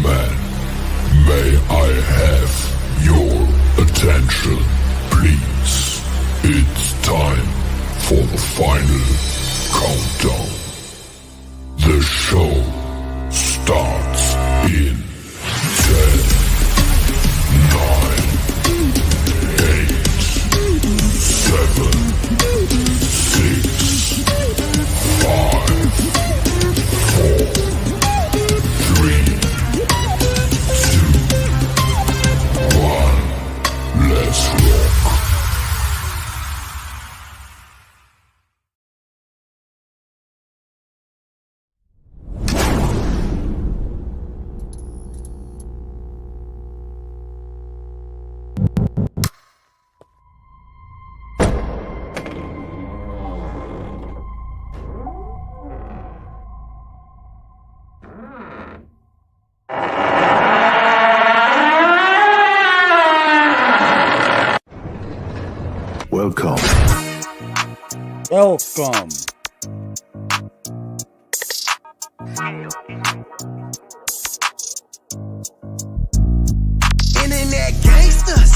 gentlemen, may I have your attention, please? It's time for the final countdown. The show starts in 10, 9, 8, 7, 6, 5, 4, 3, 2, 1. Let's rock. Welcome. Welcome. Internet gangsters,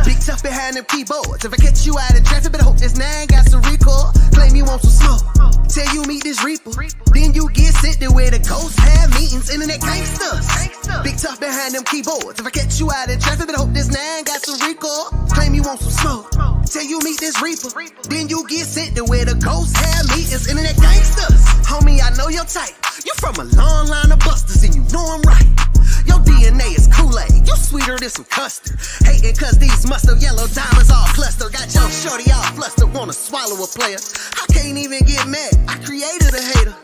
big tough behind them keyboards. If I catch you out in traffic, better hope this nine got some recall. Claim you want some smoke, tell you meet this reaper. Then you get sent to where the ghosts have meetings. Internet gangsters, big tough behind them keyboards. If I catch you out in traffic, better hope this nine got some recall. Claim you want some smoke, tell you meet this reaper. Then you get sent to where the ghosts have meetings. Internet gangsters, homie, I know your type. You from a long line of busters and you know I'm right. Your DNA is Kool-Aid, you sweeter than some custard. Hating cause these mustard yellow diamonds all clustered. Got your shorty all flustered, wanna swallow a player. I can't even get mad, I created a hater.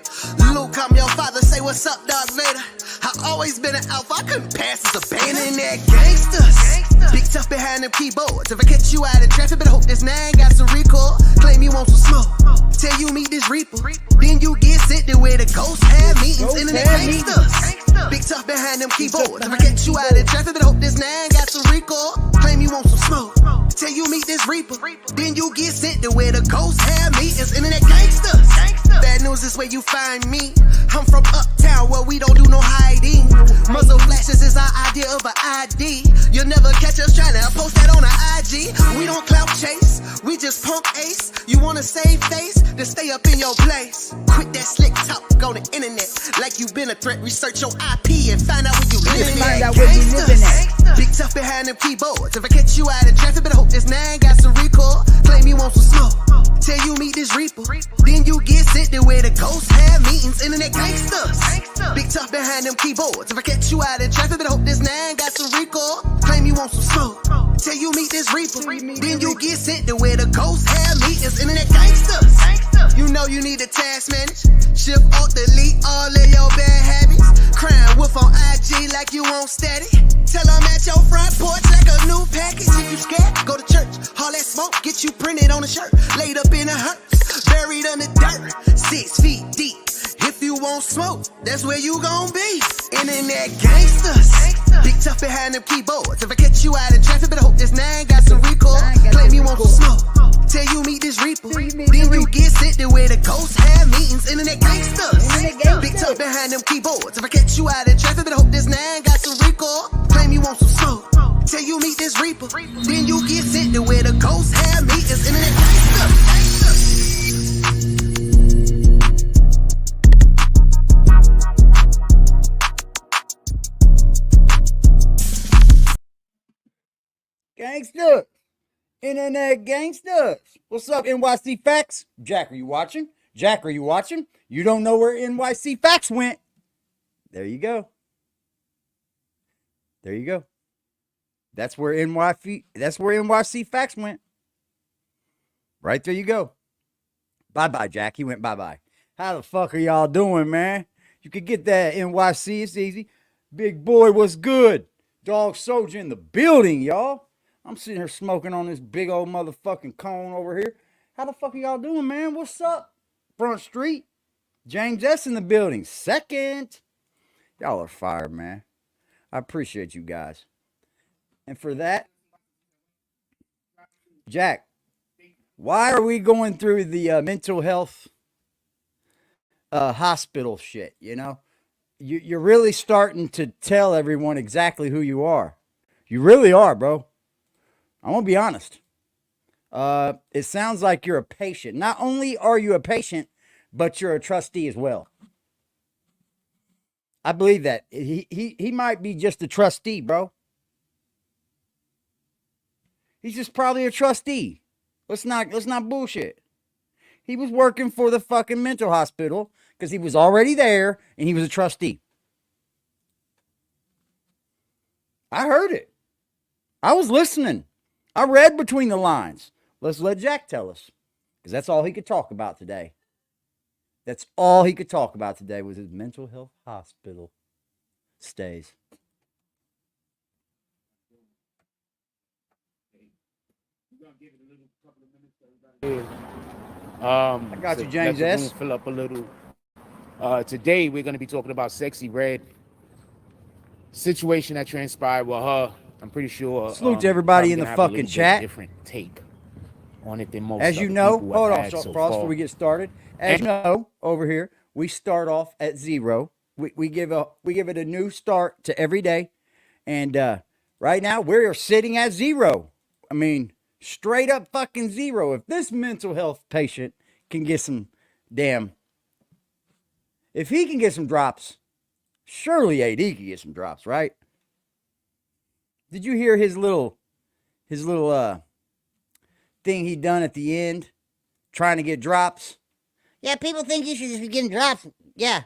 Luke, I'm your father, say what's up, Darth Vader. I always been an alpha, I couldn't pass as a beta. Internet gangsters, big tough behind them keyboards. If I catch you out in traffic, better hope this nine got some recall. Claim you want some smoke, tell you meet this reaper. Then you get sent to where the ghosts have meetings. Internet gangsters, big tough behind them keyboards. If I catch you out in traffic, better hope this nine got some recall. Claim you want some smoke, tell you meet this reaper. Then you get sent to where the ghosts have meetings. Internet gangsters, bad news is where you find me. I'm from uptown where we don't do no hiding. Muzzle flashes is our idea of an ID. You'll never catch us trying to post that on an IG. We don't clout chase, we just punk ace. You wanna save face, then stay up in your place. Quit that slick talk on the internet like you been a threat. Research your IP and find out where you living at. Big tough behind them keyboards. If I catch you out in traffic, better hope this nine got some recall. Claim you want some smoke, tell you meet this reaper. Then you get sent to where the ghosts have meetings. Internet gangsters, big tough behind them keyboards. If I catch you out in traffic, better hope this nine got some recall. Claim you want some smoke, tell you meet this reaper. Then you get sent to where the ghosts have meetings. Internet gangsters, you know you need a task manage. Shift alt delete all of your bad habits. Crying wolf on IG like you won't static. Tell them at your front porch like a new package. If you scared, go to church. All that smoke get you printed on a shirt. Laid up in a hearse, buried under dirt. 6 feet deep. If you want smoke, that's where you gon' be. Internet gangsters, big tough behind them keyboards. If I catch you out in traffic, better hope this nine got some recall. Claim you want some smoke, tell you meet this reaper. Then you get sent to where the ghosts have meetings. Internet gangsters, big tough behind them keyboards. If I catch you out in traffic, better hope this nine got some recall. Claim you want some smoke, tell you meet this reaper. Then you get sent to where the ghosts have meetings. Internet gangsters. Gangster. Internet gangsters. What's up, NYC Facts? Jack, are you watching? Jack, are you watching? You don't know where NYC Facts went. There you go. There you go. That's where NYC Facts went. Right there you go. Bye-bye, Jack. He went bye-bye. How the fuck are y'all doing, man? You could get that NYC. It's easy. Big boy, what's good? Dog Soldier in the building, y'all. I'm sitting here smoking on this big old motherfucking cone over here. How the fuck are y'all doing, man? What's up? Front Street. James S. in the building. Second. Y'all are fired, man. I appreciate you guys. And for that, Jack, why are we going through the mental health hospital shit, you know? you're really starting to tell everyone exactly who you are. You really are, bro. I want to be honest. It sounds like you're a patient. Not only are you a patient, but you're a trustee as well. I believe that he might be just a trustee, bro. He's just probably a trustee. Let's not bullshit. He was working for the fucking mental hospital because he was already there and he was a trustee. I heard it. I was listening. I read between the lines. Let's let Jack tell us because that's all he could talk about today. That's all he could talk about today was his mental health hospital stays. I got you, James let the S. room fill up a little. Today we're going to be talking about Sexy Red situation that transpired with her. I'm pretty sure. Salute to everybody in the probably gonna have a fucking little bit chat. Different take on it than most. As you other know, people hold have on, had Frost, so before far. we get started. As you know, over here we start off at 0. We give it a new start to every day, and right now we're sitting at 0. I mean, straight up fucking 0. If this mental health patient can get some if he can get some drops, surely AD can get some drops, right? Did you hear his little thing he done at the end, trying to get drops? Yeah, people think you should just be getting drops. Yeah.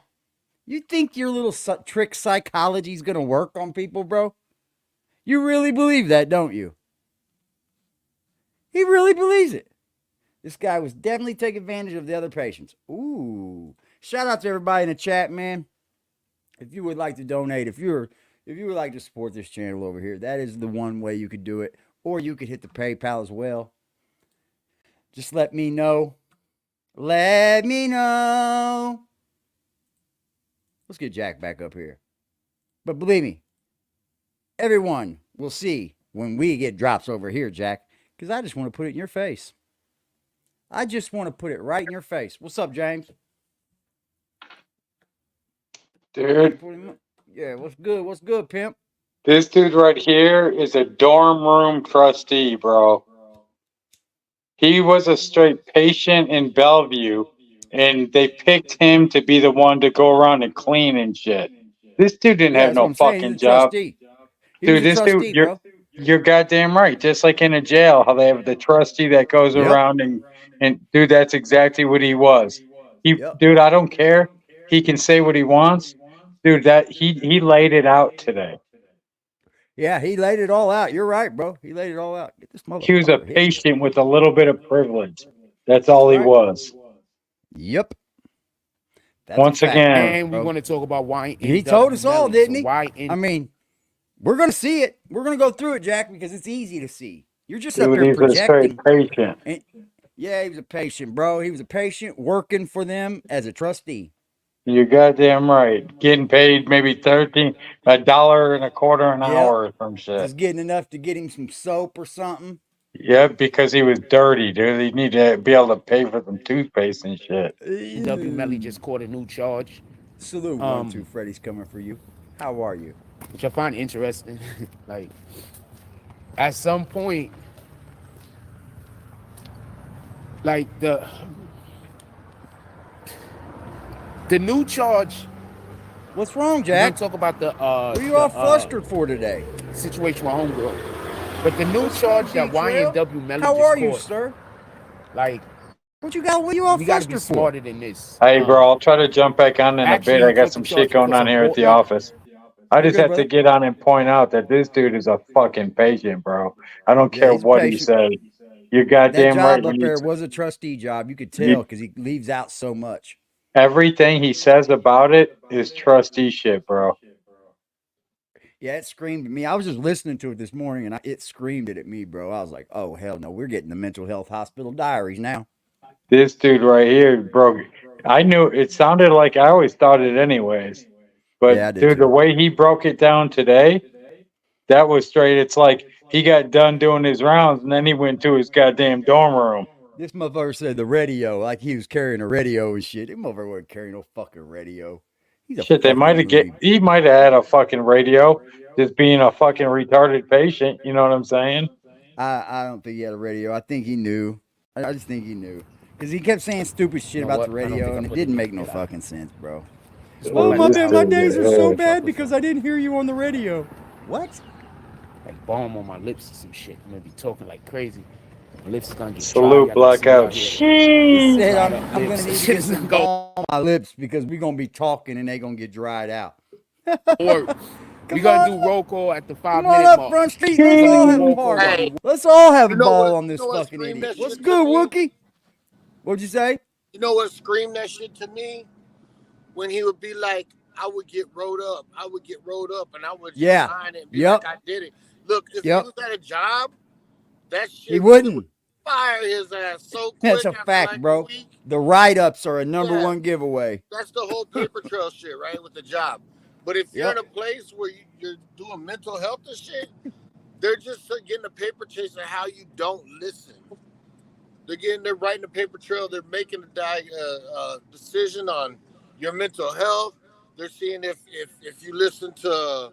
You think your little trick psychology is going to work on people, bro? You really believe that, don't you? He really believes it. This guy was definitely taking advantage of the other patients. Ooh. Shout out to everybody in the chat, man. If you would like to donate, if you would like to support this channel over here, that is the one way you could do it. Or you could hit the PayPal as well. Just let me know. Let me know. Let's get Jack back up here. But believe me, everyone will see when we get drops over here, Jack, because I just want to put it in your face. I just want to put it right in your face. What's up, James? Dude, Yeah, what's good? What's good, Pimp? this dude right here is a dorm room trustee, bro. He was a straight patient in Bellevue, and they picked him to be the one to go around and clean and shit. This dude didn't Yeah, have that's what no I'm saying. He's fucking a job. trustee. He was Dude, a this dude, trustee, bro. you're goddamn right. Just like in a jail, how they have the trustee that goes Yep. around and dude, that's exactly what he was. Yep. Dude, I don't care. He can say what he wants. Dude, that he laid it out today. Yeah, he laid it all out. You're right, bro. He laid it all out. Get this He was a motherfucker here. patient with a little bit of privilege. That's all That's he right. was. Yep. That's Once a fact, again, And we bro. want to talk about why He told us all, didn't he? Why I mean, we're gonna see it. We're gonna go through it, Jack, because it's easy to see. You're just up dude, there he's a straight projecting. patient. And yeah, he was a patient, bro. He was a patient working for them as a trustee. You're goddamn right. Getting paid maybe $1.25 an hour or some shit. Just getting enough to get him some soap or something. Yeah, because he was dirty, dude. He need to be able to pay for some toothpaste and shit. W. Melly just caught a new charge, Salute 1-2. Freddy's coming for you. How are you? which I find interesting. Like, at some point, like the new charge. What's wrong, We're Jack? gonna talk about the What are you all flustered for today? situation with homegirl. But the new charge that Y&W Melly How just are you, caught, sir? like, What you all we gotta be flustered for? smarter than this. Hey, bro, I'll try to jump back on in a Actually, bit. I got caught some the shit charge going because on of here at the Bolton. office. I You're just good, have brother. to get on and point out that this dude is a fucking patient, bro. I don't Yeah, care he's a what he patient. says. You're That goddamn right. job up there was a trustee job. You could tell because he leaves out so much. Everything he says about it is trustee shit, bro. Yeah, it screamed at me. I was just listening to it this morning, and it screamed it at me, bro. I was like, "Oh hell no, we're getting the mental health hospital diaries now." This dude right here broke. I knew it sounded like I always thought it anyways. But Yeah, I did dude, the too. way he broke it down today, that was straight. It's like he got done doing his rounds and then he went to his goddamn dorm room. This motherfucker said the radio, like he was carrying a radio and shit. This motherfucker wasn't carrying no fucking radio. He's a Shit, they might have fucking he might have had a fucking radio, just being a fucking retarded patient. You know what I'm saying? I don't think he had a radio. I think he knew. I just think he knew. Because he kept saying stupid shit You know about what? the I don't radio, think I and it put didn't it make in no there. fucking sense, bro. Oh, my this bad, my dude days are is so ass. bad because I didn't hear you on the radio. What? Like balm on my lips or some shit. I'm gonna be talking like crazy. My lips is gonna get dry. Salute Y'all gonna see me blackout. out here. He Sheesh. said, Dried I'm up gonna lips. need to Shit get is some gonna go. balm on my lips because we're gonna be talking and they gonna get dried out. Or we Come gonna on do roll call at the Come 5-minute on up, mark. Front Street. We're Let's gonna all do have a roll call. party. Hey, Let's all have a you know ball what? on this You know what fucking screamed idiot. that What's shit to good, me? Wookie? What'd you say? You know what screamed that shit to me? When he would be like, I would get rolled up. I would get rolled up, and I would just Yeah. sign it and be Yep. like, I did it. Look, if Yep. he was at a job, that shit He really wouldn't. would fire his ass so quick That's a after fact, like bro. a week. The write-ups are a number Yeah. one giveaway. That's the whole paper trail shit, right? With the job. But if you're Yep. in a place where you're doing mental health and shit, they're just getting a paper chase of how you don't listen. They're writing a paper trail. They're making a decision on your mental health. They're seeing if you listen to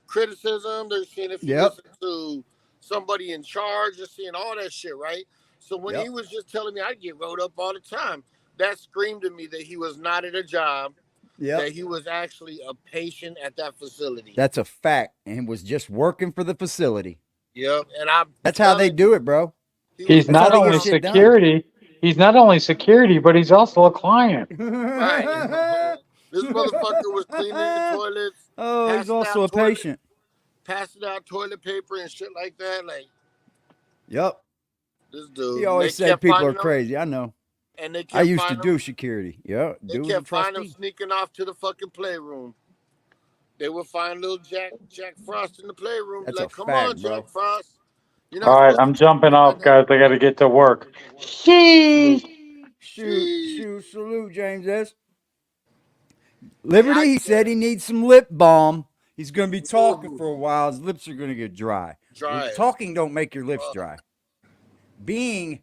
criticism. They're seeing if you Yep. listen to somebody in charge. They're seeing all that shit, right? So when Yep. he was just telling me I get rolled up all the time, that screamed to me that he was not at a job, Yep. that he was actually a patient at that facility. That's a fact. And was just working for the facility. Yep. And I'm That's how they telling do it, bro. you, He's That's how not they get only shit done. security. He's not only security, but he's also a client. right. This motherfucker was cleaning the toilets, Oh, he's passing also a out toilet, patient. passing out toilet paper and shit like that. Like Yep. this dude. He always They said kept people are finding him, crazy. I know. and they kept I used to finding him. do security. Yeah. They Do kept the finding him trustee. sneaking off to the fucking playroom. They would find little Jack Frost in the playroom. That's Like, a come fact, on, bro. Jack Frost. You're All not right, supposed I'm to jumping right off, now. guys. I got to get to work. Sheesh. Salute, James S. Liberty, I he said he needs some lip balm. He's going to be talking for a while. His lips are going to get dry. Dry. Talking don't make your lips dry. Being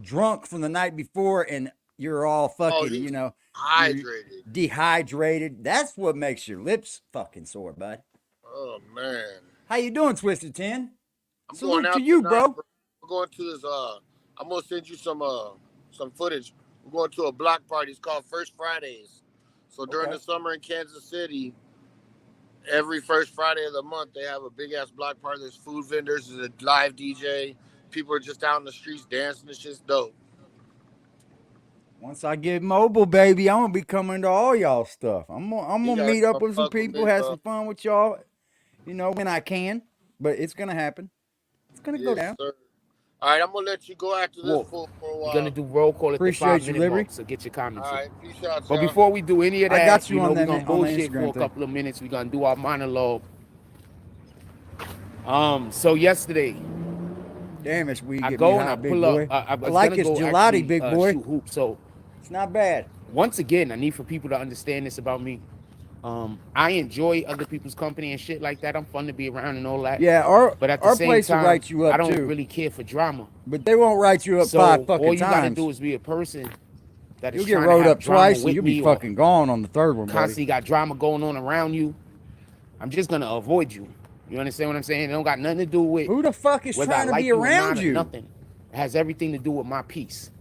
drunk from the night before and you're all fucking, he's you know, hydrated. dehydrated. That's what makes your lips fucking sore, bud. Oh man. How you doing, Twisted 10? I'm Salute going out to you, tonight, bro. We're going to this I'm gonna send you some footage. We're going to a block party. It's called First Fridays. So during Okay. the summer in Kansas City, every first Friday of the month they have a big ass block party. There's food vendors, there's a live DJ. People are just out in the streets dancing. It's just dope. Once I get mobile, baby, I'm gonna be coming to all y'all stuff. I'm gonna meet up with some people, have some fun with y'all, you know, when I can. But it's gonna happen. It's gonna go down. Sir. All right, I'm gonna let you go after this for a while. We're gonna do roll call at Appreciate the you, 5-minute Liberty. mark, so get your comments All in. right, peace out, But y'all. before we do any of I that, got you know, on we're that- gonna on the bullshit Instagram for a thing. couple of minutes. We're gonna do our monologue. So yesterday, Damn, it's weed. I Get go me and high, I big pull boy. up. I I was like gonna his go gelati, actually, big boy. shoot hoops. So It's not bad. once again, I need for people to understand this about me. I enjoy other people's company and shit like that. I'm fun to be around and all that. Yeah, But at the our same place will time, write you up I don't too. really care for drama. But they won't write you up So 5 fucking all you gotta times. do is be a person that is You'll get trying rolled to have up drama twice and with you'll me be or fucking gone on the third one, buddy. constantly got drama going on around you. I'm just gonna avoid you. You understand what I'm saying? It don't got nothing to do with Who the fuck is whether I trying to like be you or around not or you? nothing. It has everything to do with my peace.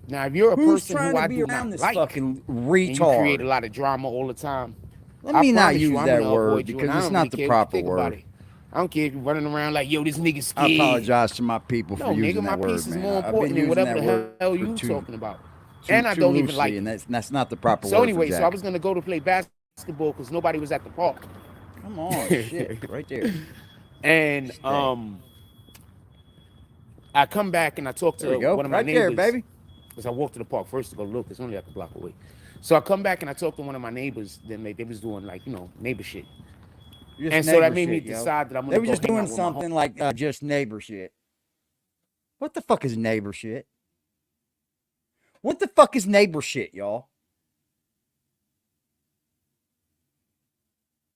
Now, if you're a Who's person trying who to I be do around not this like, fucking and you create a retard? lot of drama all the time, Let I me not promise you, use I'm that gonna word avoid you, and because I it's don't not really the care what you proper think about word. it. I don't care if you're running around like, yo, this nigga's I scared. apologize to my people for No, using nigga, my that word, peace is man. more I've been important than using whatever that the word hell for you too talking about. And I too don't even loosely, like and it. that's not the proper So word anyway, for so Jack. I was gonna go to play basketball because nobody was at the park. Come on, shit, right there. And I come back and I talk There we to go. one of my Right there, neighbors. baby. Because I walked to the park first to go look. It's only like a block away. So I come back and I talk to one of my neighbors. Then they was doing like, you know, neighbor shit. Just And so neighbor that made me shit, yo. decide that I'm They gonna were go just hang doing out with my something like just neighbor shit. What the fuck is neighbor shit? What the fuck is neighbor shit, y'all?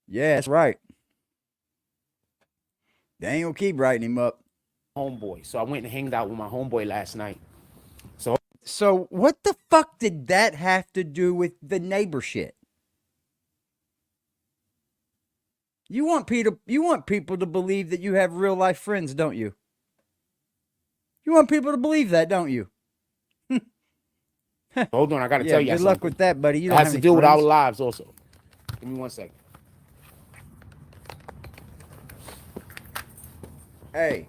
Yeah, that's right. They ain't gonna keep writing him up. homeboy. So I went and hanged out with my homeboy last night. So So what the fuck did that have to do with the neighbor shit? You want people to believe that you have real life friends, don't you? You want people to believe that, don't you? Hold on, I gotta Yeah, tell you. good luck with that, buddy. You It don't has have to any do with our friends. lives also. Give me 1 second. Hey,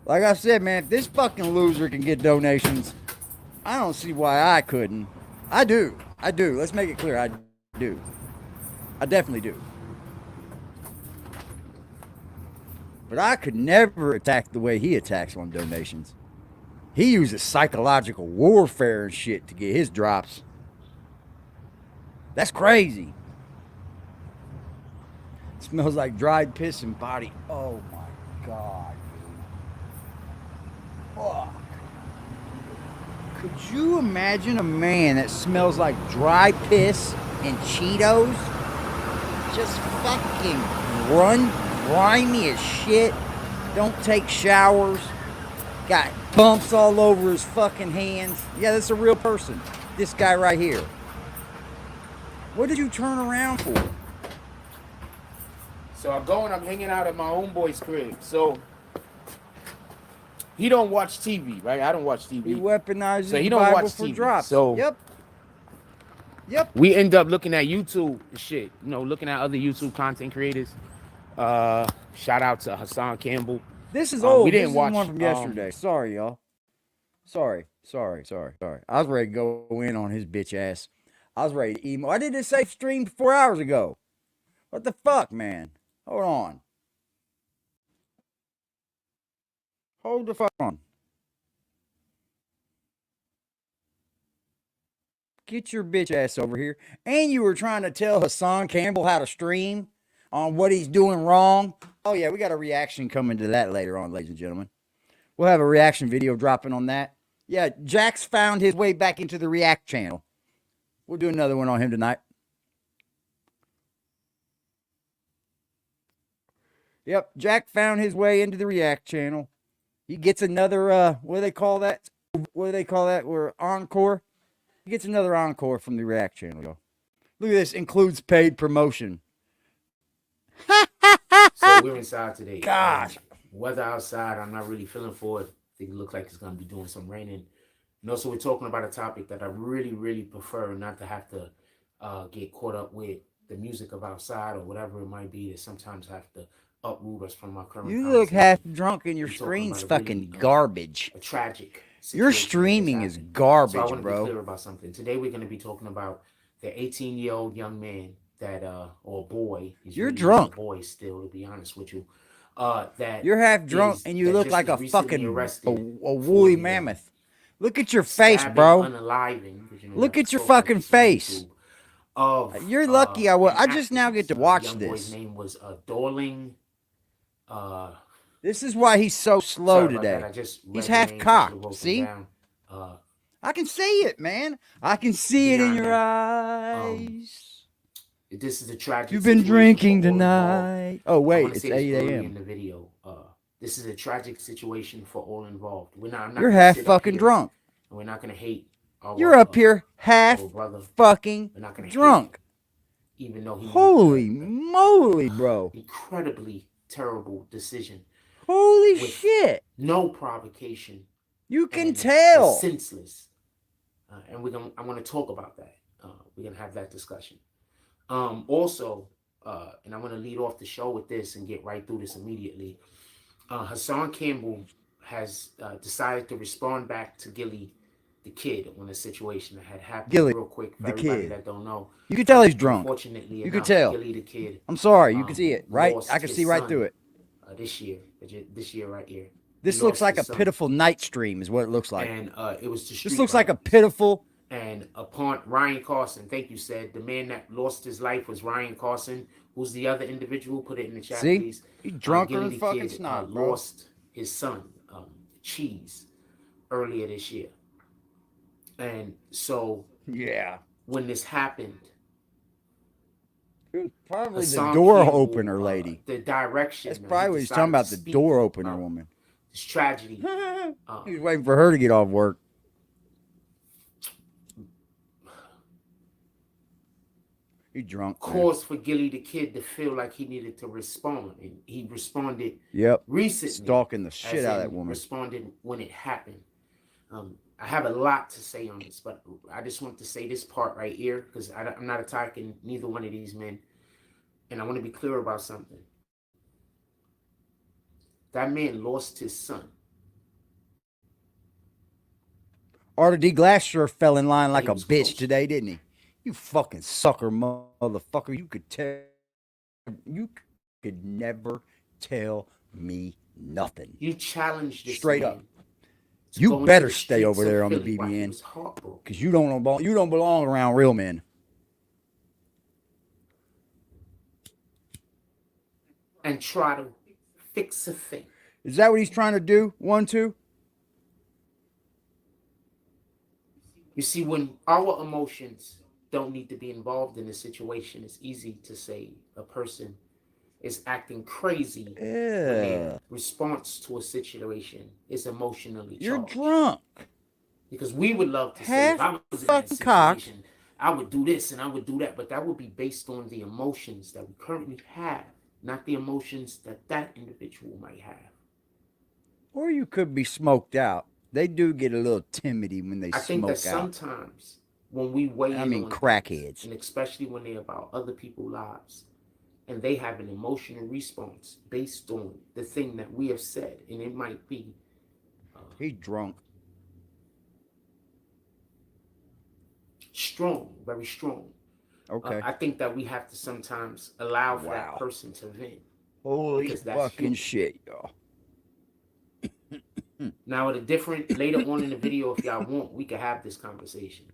like I said, man, if this fucking loser can get donations, I don't see why I couldn't. I do. Let's make it clear. I do. I definitely do. But I could never attack the way he attacks on donations. He uses psychological warfare and shit to get his drops. That's crazy. It smells like dried piss and body. Oh my God, dude. Fuck. Could you imagine a man that smells like dry piss and Cheetos? Just fucking grimy as shit. Don't take showers. Got bumps all over his fucking hands. Yeah, that's a real person. This guy right here. What did you turn around for? So I go and I'm hanging out at my homeboy's crib. So he don't watch TV, right? I don't watch TV. He weaponizes So he the don't Bible watch for TV. drops. So Yep. we end up looking at YouTube and shit. You know, looking at other YouTube content creators. Shout out to Hassan Campbell. This is old. We didn't This is watch one from yesterday. Sorry, y'all. Sorry. I was ready to go in on his bitch ass. I was ready to emo. I did this safe stream 4 hours ago. What the fuck, man? Hold on. Hold the fuck on. Get your bitch ass over here. And you were trying to tell Hassan Campbell how to stream on what he's doing wrong. Oh, yeah, we got a reaction coming to that later on, ladies and gentlemen. We'll have a reaction video dropping on that. Yeah, Jack's found his way back into the React channel. We'll do another one on him tonight. Yep, Jack found his way into the React channel. He gets another, what do they call that? We're encore. He gets another encore from the React channel, y'all. Look at this. Includes paid promotion. So we're inside today. Gosh. Weather outside, I'm not really feeling for it. I think it looks like it's going to be doing some raining. And also, we're talking about a topic that I really, really prefer not to have to get caught up with the music of outside or whatever it might be that sometimes have to uproot us from our current You look conversation. half drunk and your We're talking screen's about a fucking really, garbage. A tragic Your situation streaming that is happened. garbage, So I want to be bro. clear about something. Today, we're going to be talking about the 18-year-old young man that, or boy, he's You're really drunk. a boy still, to be honest with you. That You're half drunk is- and you that look just like was a recently fucking arrested a for woolly the, mammoth. Look at your face, stabbing, bro. unaliving, because, you know, Look you at have your to talk fucking like this on face. YouTube, Of You're lucky I an just now get to activist. watch Young this. boy's name was Dorling. This is why he's so slow Sorry about that. today. I just He's read the half names. I cocked. should've wrote them See? down. I can see it, man. I can see it in Beyond your that, eyes. This is a tragic You've been situation drinking for all involved. tonight. Oh, I wait, wanna it's say this 8 early in a.m. the video. This is a tragic situation for all involved. I'm not You're gonna half sit up fucking here drunk. and we're not gonna hate. You're up here half our brother. fucking We're not gonna drunk. hate, even though he Holy made moly, bro. incredibly terrible decision. Holy with shit. No provocation. You can and tell. senseless. And I'm gonna talk about that. We're gonna have that discussion. Also, and I'm gonna lead off the show with this and get right through this immediately. Hassan Campbell has decided to respond back to Gilly, the kid, on a situation that had happened. Gilly, real quick for the everybody kid. that don't know. You can tell he's drunk. Unfortunately, You can enough, tell. Gilly, the kid. I'm sorry, you can see it, right? lost I can his see right son, through it. This year right here. This He looks lost like a his son. pitiful night stream is what it looks like. And it was to This looks like a pitiful. And upon Ryan Carson, thank you, said the man that lost his life was Ryan Carson. Who's the other individual? Put it in the chat, See? please. He's drunker Gilly than the fucking kid, snot, bro. lost his son, Cheese, earlier this year. And so Yeah. when this happened, It was probably the Hassan door Campbell, opener lady. the direction. That's that he probably what he's decided talking about, to the speak door opener about woman. This tragedy. He was waiting for her to get off work. He drunk. caused for Gilly the Kid to feel like he needed to respond, and he responded Yep. recently, Stalking the shit out of that woman. responded when it happened. I have a lot to say on this, but I just want to say this part right here because I'm not attacking neither one of these men, and I want to be clear about something. That man lost his son. Arthur D. Glass sure fell in line like He a was bitch close. today, didn't he? You fucking sucker motherfucker. You could never tell me nothing. You challenged this Straight man up. to You go into better the stay streets over of there on the Philly while he BBN. was heartbroken. Because you don't belong around real men. And try to fix a thing. Is that what he's trying to do? 1, 2? You see, when our emotions don't need to be involved in a situation, it's easy to say a person is acting crazy when their response to a situation is emotionally charged. You're drunk. Because we would love to say, if I was in that situation, I would do this and I would do that. But that would be based on the emotions that we currently have, not the emotions that that individual might have. Or you could be smoked out. They do get a little timidity when they I think smoke that out. sometimes when we weigh in on crackheads. things, and especially when they're about other people's lives, and they have an emotional response based on the thing that we have said, and it might be he's drunk. Strong, very strong. Okay. I think that we have to sometimes allow for that person to vent. Holy because that's fucking human. shit, y'all. Now, at a different, later on in the video, if y'all want, we could have this conversation.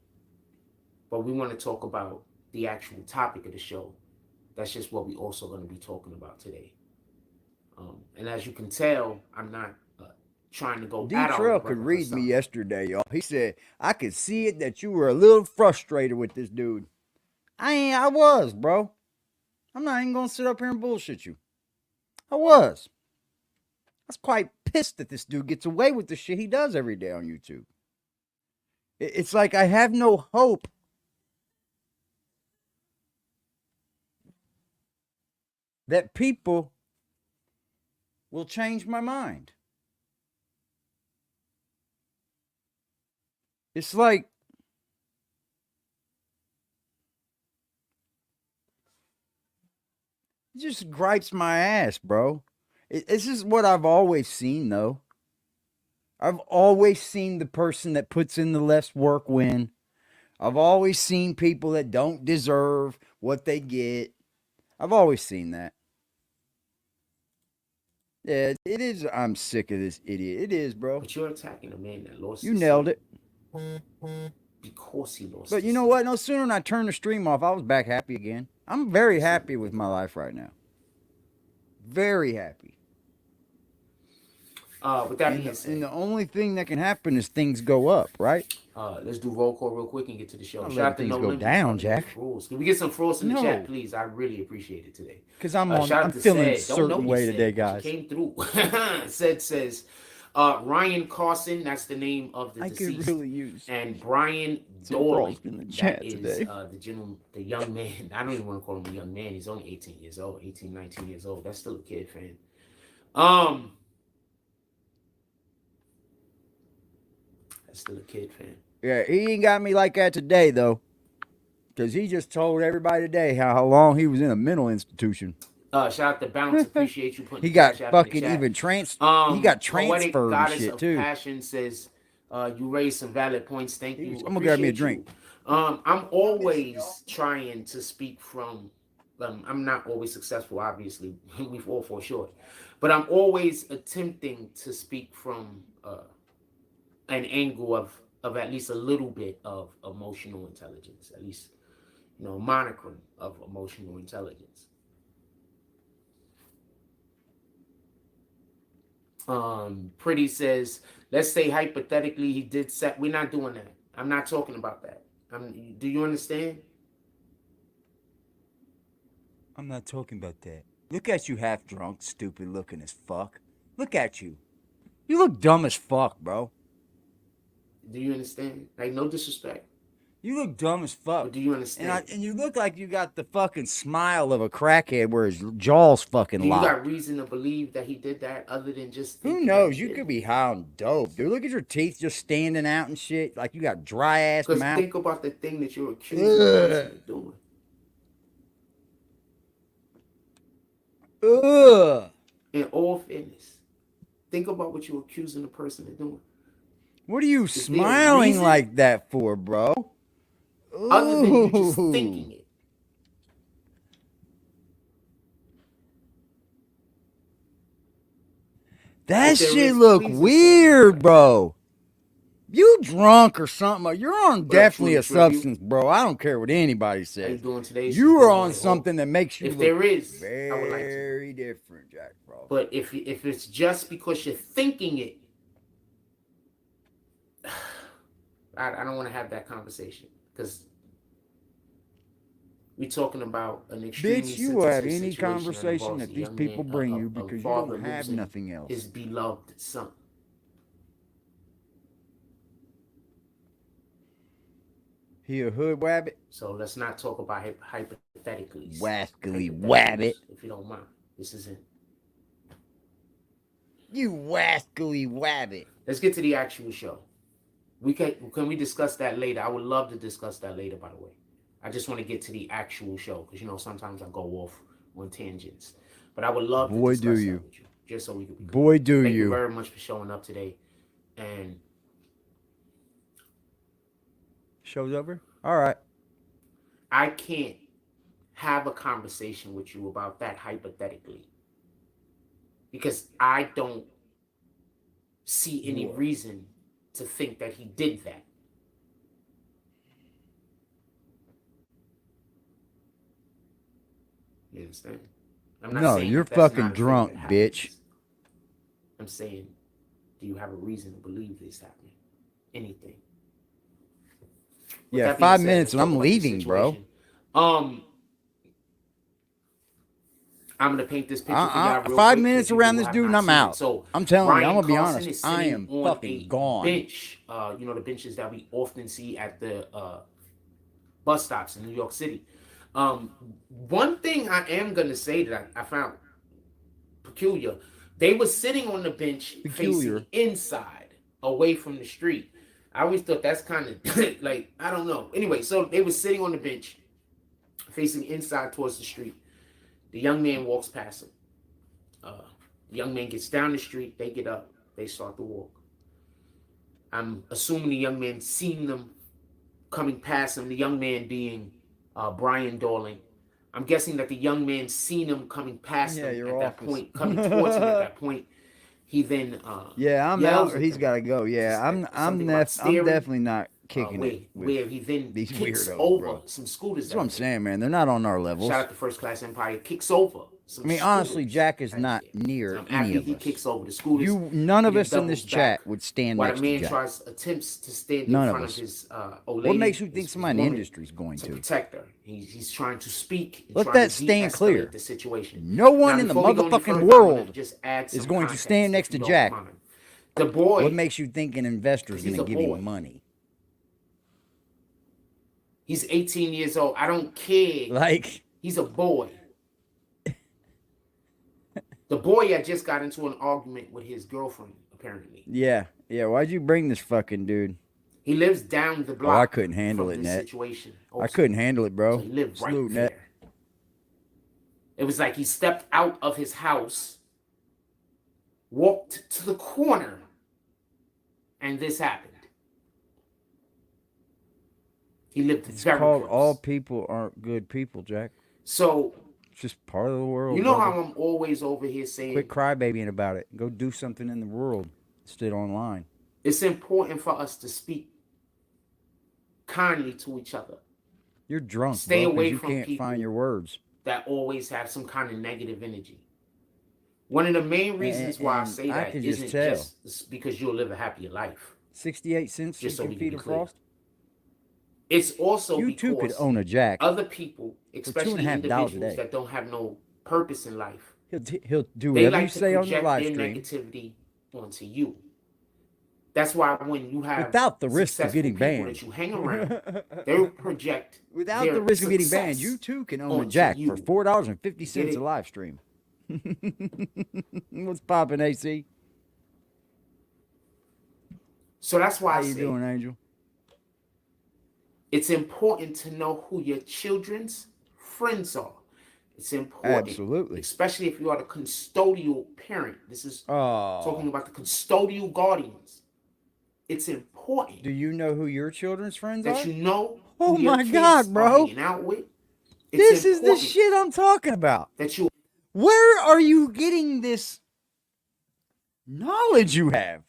But we want to talk about the actual topic of the show. That's just what we also going to be talking about today. And as you can tell, I'm not trying to go at D-Trail could read me yesterday, y'all. He said, I could see it that you were a little frustrated with this dude. I was, bro. I'm not even going to sit up here and bullshit you. I was. I was quite pissed that this dude gets away with the shit he does every day on YouTube. It's like I have no hope that people will change my mind. It's like it just gripes my ass, bro. This is what I've always seen, though. I've always seen the person that puts in the less work win. I've always seen people that don't deserve what they get. I've always seen that. Yeah, it is. I'm sick of this idiot. It is, bro. But you're attacking a man that lost You nailed it. Because he lost But you know what? No sooner than I turned the stream off, I was back happy again. I'm very happy with my life right now. Very happy. With that being said, and the only thing that can happen is things go up, right? Let's do roll call real quick and get to the show. I'll Shout let out to things No go Limit down, for Jack. Frost. Can we get some frost in the No. chat, please? I really appreciate it today. Because I'm Shout out to feeling a Said. Don't know certain you way said, today, but you guys. came through. Says Ryan Carson, that's the name of the I deceased. could really use And Brian some Dolly, frost in the that chat is today. the young man. I don't even want to call him a young man. He's only 18 years old, 18, 19 years old. That's still a kid, fan. That's still a kid, fan. Yeah, he ain't got me like that today, though. Because he just told everybody today how long he was in a mental institution. Shout out to Bounce. Appreciate you putting He got Cash App in the fucking chat. even he got Poetic transferred and Goddess shit, of too. Passion says, you raised some valid points. Thank you. I'm going to grab me a Appreciate drink. you. I'm always trying to speak from, I'm not always successful, obviously. We've all fall short. But I'm always attempting to speak from an angle of at least a little bit of emotional intelligence. At least, a monochrome of emotional intelligence. Pretty says, let's say hypothetically he did set. We're not doing that. I'm not talking about that. Do you understand? I'm not talking about that. Look at you half drunk, stupid looking as fuck. Look at you. You look dumb as fuck, bro. Do you understand? Like, no disrespect. You look dumb as fuck. But do you understand? And you look like you got the fucking smile of a crackhead where his jaw's fucking Do you locked. got reason to believe that he did that other than just Who thinking knows? that he You did could it? be high on dope, dude. Look at your teeth just standing out and shit. Like you got dry ass Because mouth. think about the thing that you're accusing the person of doing. Ugh. In all fairness, think about what you're accusing the person of doing. What are you there a smiling reason? like that for, bro? Other than you just Ooh. thinking it. That If there shit is, look please weird, inform me. bro. You drunk or something? You're on What up, definitely a Truly Tribute? substance, bro. I don't care what anybody How you says. doing today? This You is are Big on Boy something that makes you If look there is, I would like to. very different, Jack, bro. But if it's just because you're thinking it, I don't want to have that conversation because we're talking about an extremely Bitch, you will have sensitive any situation conversation involves that a these young people man, bring a- you a because you father don't have losing nothing else. his beloved son. He a hood wabbit? So let's not talk about hypothetically. Wascally wabbit. If you don't mind, this isn't. You wascally wabbit. Let's get to the actual show. Can we discuss that later? I would love to discuss that later, by the way. I just want to get to the actual show because sometimes I go off on tangents. But I would love Boy, to discuss do you. that with you, just so we can be clear. Boy, do Thank you you. very much for showing up today. And Show's over? All right. I can't have a conversation with you about that hypothetically because I don't see any reason to think that he did that. You understand? I'm not No, saying you're that that's fucking not a thing drunk, that happens. bitch. I'm saying, do you have a reason to believe this happening? Anything? With Yeah, that being 5 said, minutes let's and talk I'm about this leaving, bro. situation. I'm gonna paint this picture for y'all real 5 quick, minutes 'cause around people this have dude and not I'm seen it. out. So I'm telling you, I'm Brian gonna be Carlson honest. is I sitting am on fucking a gone. bench. The benches that we often see at the bus stops in New York City. One thing I am gonna say that I found peculiar, they were sitting on the bench Peculiar. facing inside, away from the street. I always thought that's kind of like, I don't know. Anyway, so they were sitting on the bench facing inside towards the street. The young man walks past them. The young man gets down the street. They get up. They start to walk. I'm assuming the young man seen them coming past him, the young man being Brian Dorling. I'm guessing that the young man seen him coming past him your at that office. point, coming towards him at that point. He then Yeah, I'm yells out. at He's them. got to go. Yeah, Just I'm like something about I'm staring, definitely not kicking where, it with where he then these kicks weirdos, over bro. some scooters. That's what I'm saying, man. They're not on our levels. Shout out to First Class Empire. Kicks over some I mean, honestly, scooters Jack is right not there. near After any of he us. kicks over the scooters, None of he us in this doubles back chat would stand while next the to man Jack. attempts to stand None in of front us. of his old What lady. makes you think his somebody in the woman, industry is going to to? protect her? He's trying to speak. And Let trying that to stand de-escalate clear. the situation. No one Now, in the before we go any motherfucking further, I wanna world just add is some going to context, stand if next you to don't Jack. mind. The boy. What makes you think an investor is 'cause he's going to a give you boy. money? He's 18 years old. I don't care. Like, He's a boy. The boy had just got into an argument with his girlfriend, apparently. yeah. Why'd you bring this fucking dude? He lives down the block. Oh, I couldn't handle from it, this Nat. situation I also. couldn't handle it, bro. So he lived right Salute, there. Nat. It was like he stepped out of his house, walked to the corner, and this happened. He lived It's very called close. all people aren't good people, Jack. So, It's just part of the world. you know brother. how I'm always over here saying Quit crybabying about it. Go do something in the world instead online. it's important for us to speak kindly to each other You're drunk, Stay bro, 'cause away you from can't people. find your words. that always have some kind of negative energy. One of the main reasons why I and say I that can just isn't tell. just because you'll live a happier life. 68 cents Just so you we can can feed be a clear. frost. It's also You too could because own a Jack. other people, especially $2.50 a individuals day. that don't have no purpose in life, He'll do they whatever you like to say on the project live their stream. negativity onto you. That's why when you have without the risk of successful getting people banned, that you hang around, they'll project without their the risk of getting success banned, you too can own a onto jack you. for $4.50 Get a it? live stream. What's poppin', AC? So that's why How I you say doing, Angel? it's important to know who your children's friends are. It's important, Absolutely. especially if you are the custodial parent. This is talking Oh, about the custodial guardians. It's important do you know who your children's friends that are? you know Oh who your my kids God, are bro. hanging out with. It's This is the important shit I'm talking about. that you Where are you getting this knowledge you have?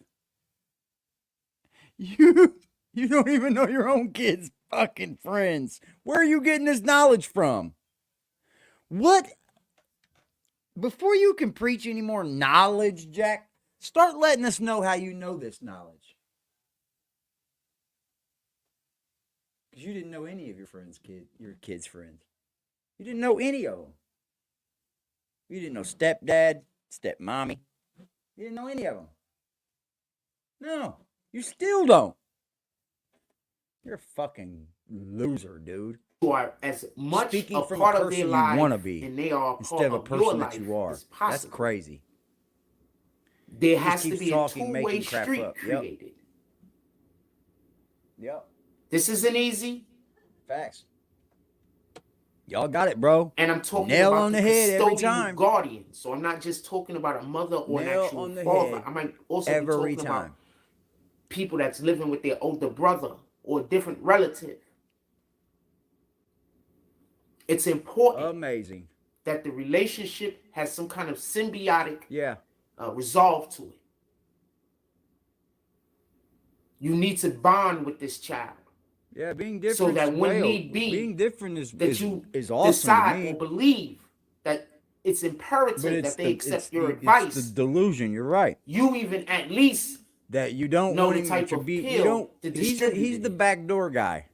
You don't even know your own kids' fucking friends. Where are you getting this knowledge from? What? Before you can preach any more knowledge, Jack, start letting us know how you know this knowledge. Because you didn't know any of your kids' friends. You didn't know any of them. You didn't know stepdad, stepmommy. You didn't know any of them. No, you still don't. You're a fucking loser, dude. are as much Speaking a from a part of person their you life wanna be, and they are a instead part of a of your person life that you are. as That's possible. crazy. There Just has to keeps be a talking, two-way making crap street up. Yep. created. Yep. This isn't easy, Facts. Y'all got it, bro. and I'm talking Nail about on the the head every custodial time. guardian. So I'm not just talking about a mother or Nail an actual on the father. head I might also be every talking time. about people that's living with their older brother or a different relative. It's important Amazing. that the relationship has some kind of symbiotic Yeah. resolve to it. You need to bond with this child Yeah, being different. so that when well, need be, being different is that you awesome decide to me. or believe that it's imperative But it's that they accept your it's advice. the delusion. You're right. You even at least That you don't know want the him type to of be. You pill don't. to He's distribute the it. backdoor guy.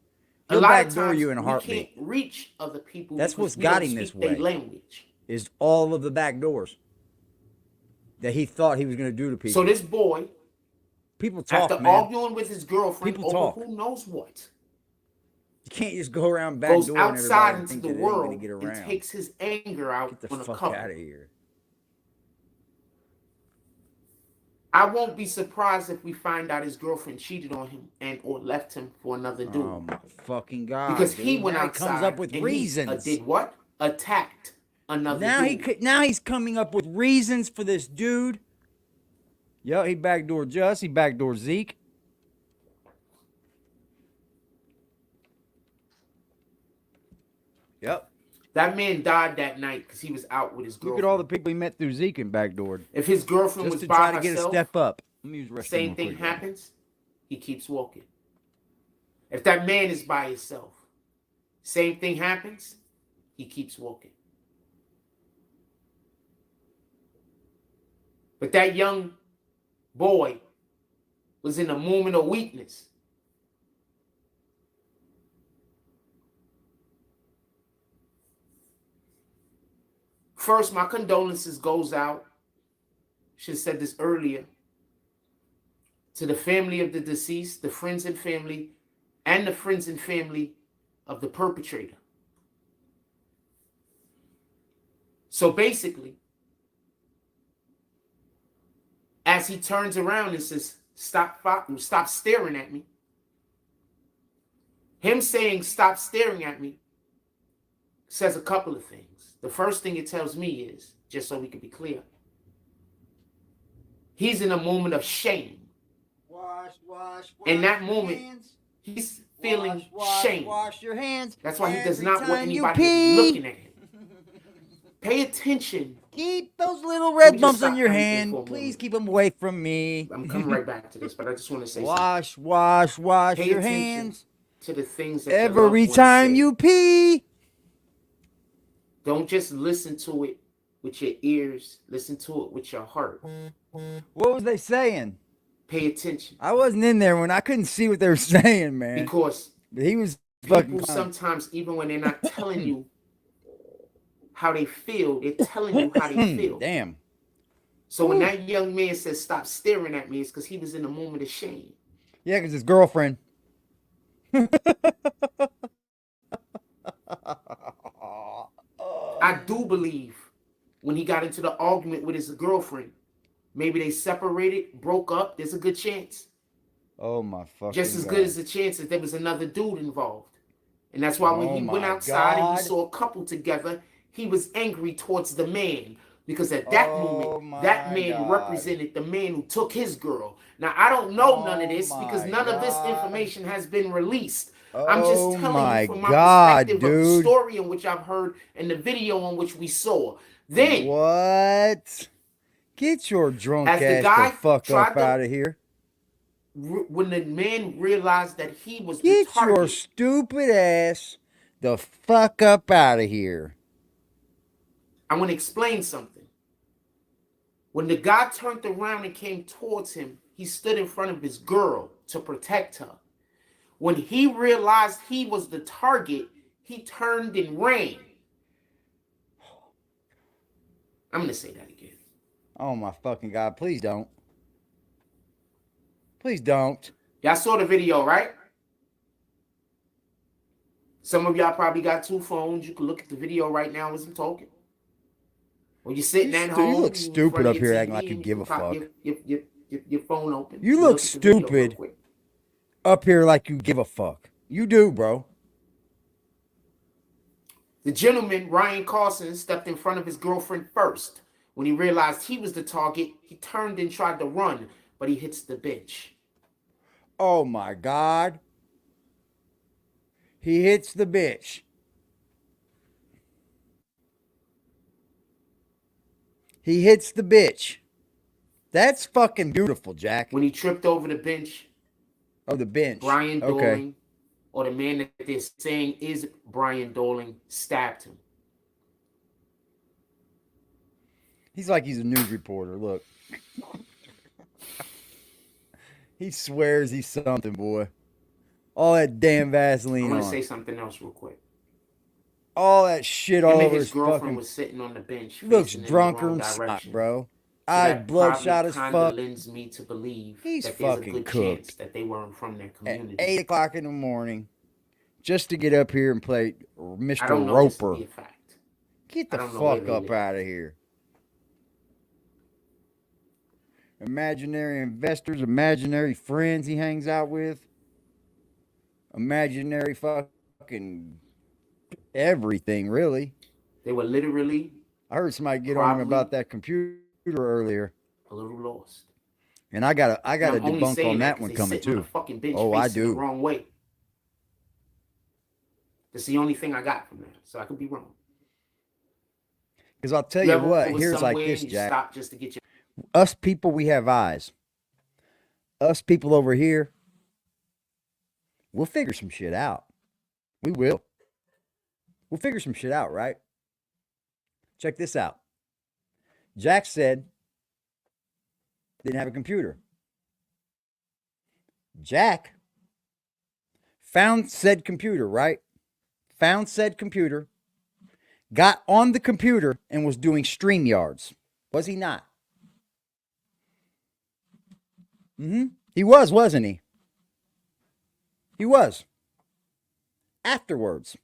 A He'll lot of backdoor times you in a we heartbeat. can't reach other people. That's because what's we got don't him this speak their way. language. Is all of the back doors that he thought he was going to do to people. So this boy, People talk, after man. arguing with his girlfriend People over talk. who knows what, You can't just go around goes backdooring outside everybody and into think the that it ain't going world to get and around. takes his anger out Get the on a fuck couple. out of here. I won't be surprised if we find out his girlfriend cheated on him and or left him for another dude. Oh my fucking god! Because he dude. went now outside he comes up with and reasons. he, did what? Attacked another dude. Now he's coming up with reasons for this dude. Yo, he backdoored Just. He backdoored Zeke. Yep. That man died that night because he was out with his Look girlfriend. at all the people he met through Zeke and backdoored. If his girlfriend Just was to by try to herself, get a step up. Let me use the restroom same real thing quick. happens. He keeps walking. If that man is by himself, same thing happens. He keeps walking. But that young boy was in a moment of weakness. First, my condolences goes out. Should have said this earlier. To the family of the deceased, the friends and family, and the friends and family of the perpetrator. So basically, as he turns around and says, stop staring at me. Him saying, stop staring at me, says a couple of things. The first thing it tells me is, just so we can be clear, he's in a moment of shame. Wash In that your moment, hands. he's feeling Wash shame. your hands. That's why he does every not want time you anybody pee. looking at him. Pay attention. Keep those little Let red me just bumps on stop your everything hand. for a Please moment. keep them away from me. I'm coming right back to this, but I just want to say Wash Pay your attention hands. something to the things that your loved Every ones time say. you pee. Don't just listen to it with your ears. Listen to it with your heart. What was they saying? Pay attention. I wasn't in there when I couldn't see what they were saying, man. Because But he was fucking people calm. sometimes, even when they're not telling you how they feel, they're telling you how they feel. Damn. So when that young man says stop staring at me, it's because he was in a moment of shame. Yeah, because his girlfriend. I do believe when he got into the argument with his girlfriend, maybe they separated, broke up. There's a good chance. Oh my fucking Just as God. good as the chance that there was another dude involved. And that's why when Oh he went my outside and God. he saw a couple together, he was angry towards the man. Because at that Oh moment, that my man God. represented the man who took his girl. Now, I don't know none of Oh this because my none of this God. information has been released. I'm just Oh telling my you from my God, perspective of the dude. story in which I've heard and the video on which we saw. Then, What? Get your drunk as the ass guy the fuck tried up to, out of here. when the man realized that he was the Get your target, stupid ass the fuck up out of here. I'm going to explain something. When the guy turned around and came towards him, he stood in front of his girl to protect her. When he realized he was the target, he turned and ran. I'm going to say that again. Oh my fucking God. Please don't. Please don't. Y'all saw the video, right? Some of y'all probably got two phones. You can look at the video right now as I'm talking. Or you're sitting at home. You look in stupid front of up your here acting TV like you and give a can pop fuck. Your phone open. You and look look at the video real stupid quick. up here like you give a fuck. You do, bro. The gentleman, Ryan Carson, stepped in front of his girlfriend first. When he realized he was the target, he turned and tried to run, but he hits the bench. Oh my God. He hits the bitch. He hits the bitch. That's fucking beautiful, Jack. When he tripped over the bench, Oh, the bench. Brian Okay. Doling, or the man that they're saying is Brian Doling, stabbed him. He's like he's a news reporter. Look. He swears he's something, boy. All that damn I Vaseline want to on. say something else real quick. All that shit Him all and over his his girlfriend fucking. was sitting on the bench. Looks facing in the drunker wrong than snot, direction. bro. So Eyes that bloodshot probably as kind fuck. of lends me to believe He's that there's a fucking good cooked. chance that they weren't from their At community. 8 o'clock in the morning, just to get up here and play I Mr. don't know this to Roper. be a fact. Get I the don't know where fuck they up live. out of here. Imaginary investors, imaginary friends he hangs out with, imaginary fucking everything, really. They were literally I heard somebody get on him Probably. about that computer earlier, a little lost. and I got a And I'm only debunk saying on that because one they coming sitting on too. a fucking bench Oh, I facing the do. wrong way. That's the only thing I got from that. So I could be wrong. Because I'll tell You you ever what, was here's like somewhere this, and you Jack. stop just to get your Us people, we have eyes. Us people over here, we'll figure some shit out. We will. We'll figure some shit out, right? Check this out. Jack said didn't have a computer. Jack found said computer, right? Found said computer, got on the computer and was doing StreamYards. Was he not? He was, wasn't he? He was. Afterwards,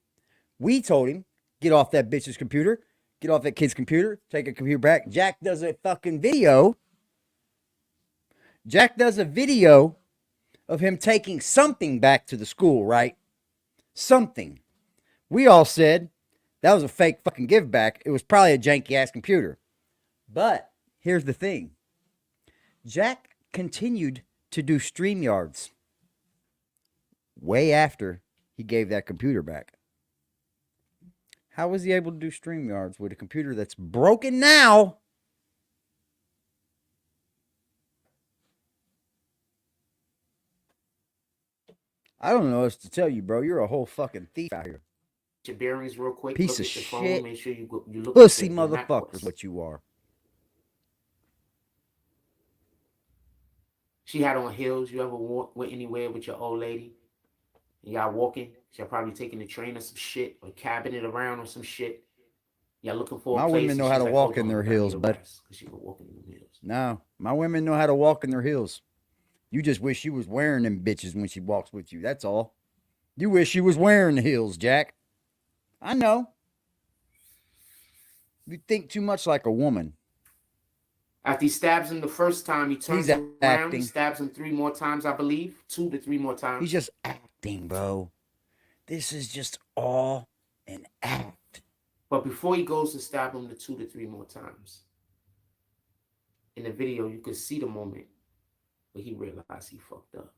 we told him, get off that bitch's computer, get off that kid's computer, take a computer back. Jack does a fucking video. Jack does a video of him taking something back to the school, right? Something. We all said that was a fake fucking give back. It was probably a janky ass computer. But here's the thing. Jack continued to do StreamYards way after he gave that computer back. How was he able to do StreamYards with a computer that's broken now? I don't know what to tell you, bro. You're a whole fucking thief out here. your bearings real quick. Piece Look of at your phone. shit. Make sure you look Pussy at your map motherfuckers, quest. what you are. She had on heels. You ever went anywhere with your old lady? And y'all walking? She'll probably taking the train or some shit, or cabbing it around or some shit. Yeah, looking for My a place. women know how to walk in their heels, but because she was walking in the heels. no, my women know how to walk in their heels. You just wish she was wearing them bitches when she walks with you. That's all. You wish she was wearing the heels, Jack. I know. You think too much like a woman. After he stabs him the first time, he turns He's around. acting. He stabs him 3 more times, I believe. 2 to 3 more times. He's just acting, bro. This is just all an act. But before he goes to stab him the 2 to 3 more times, in the video, you could see the moment where he realized he fucked up.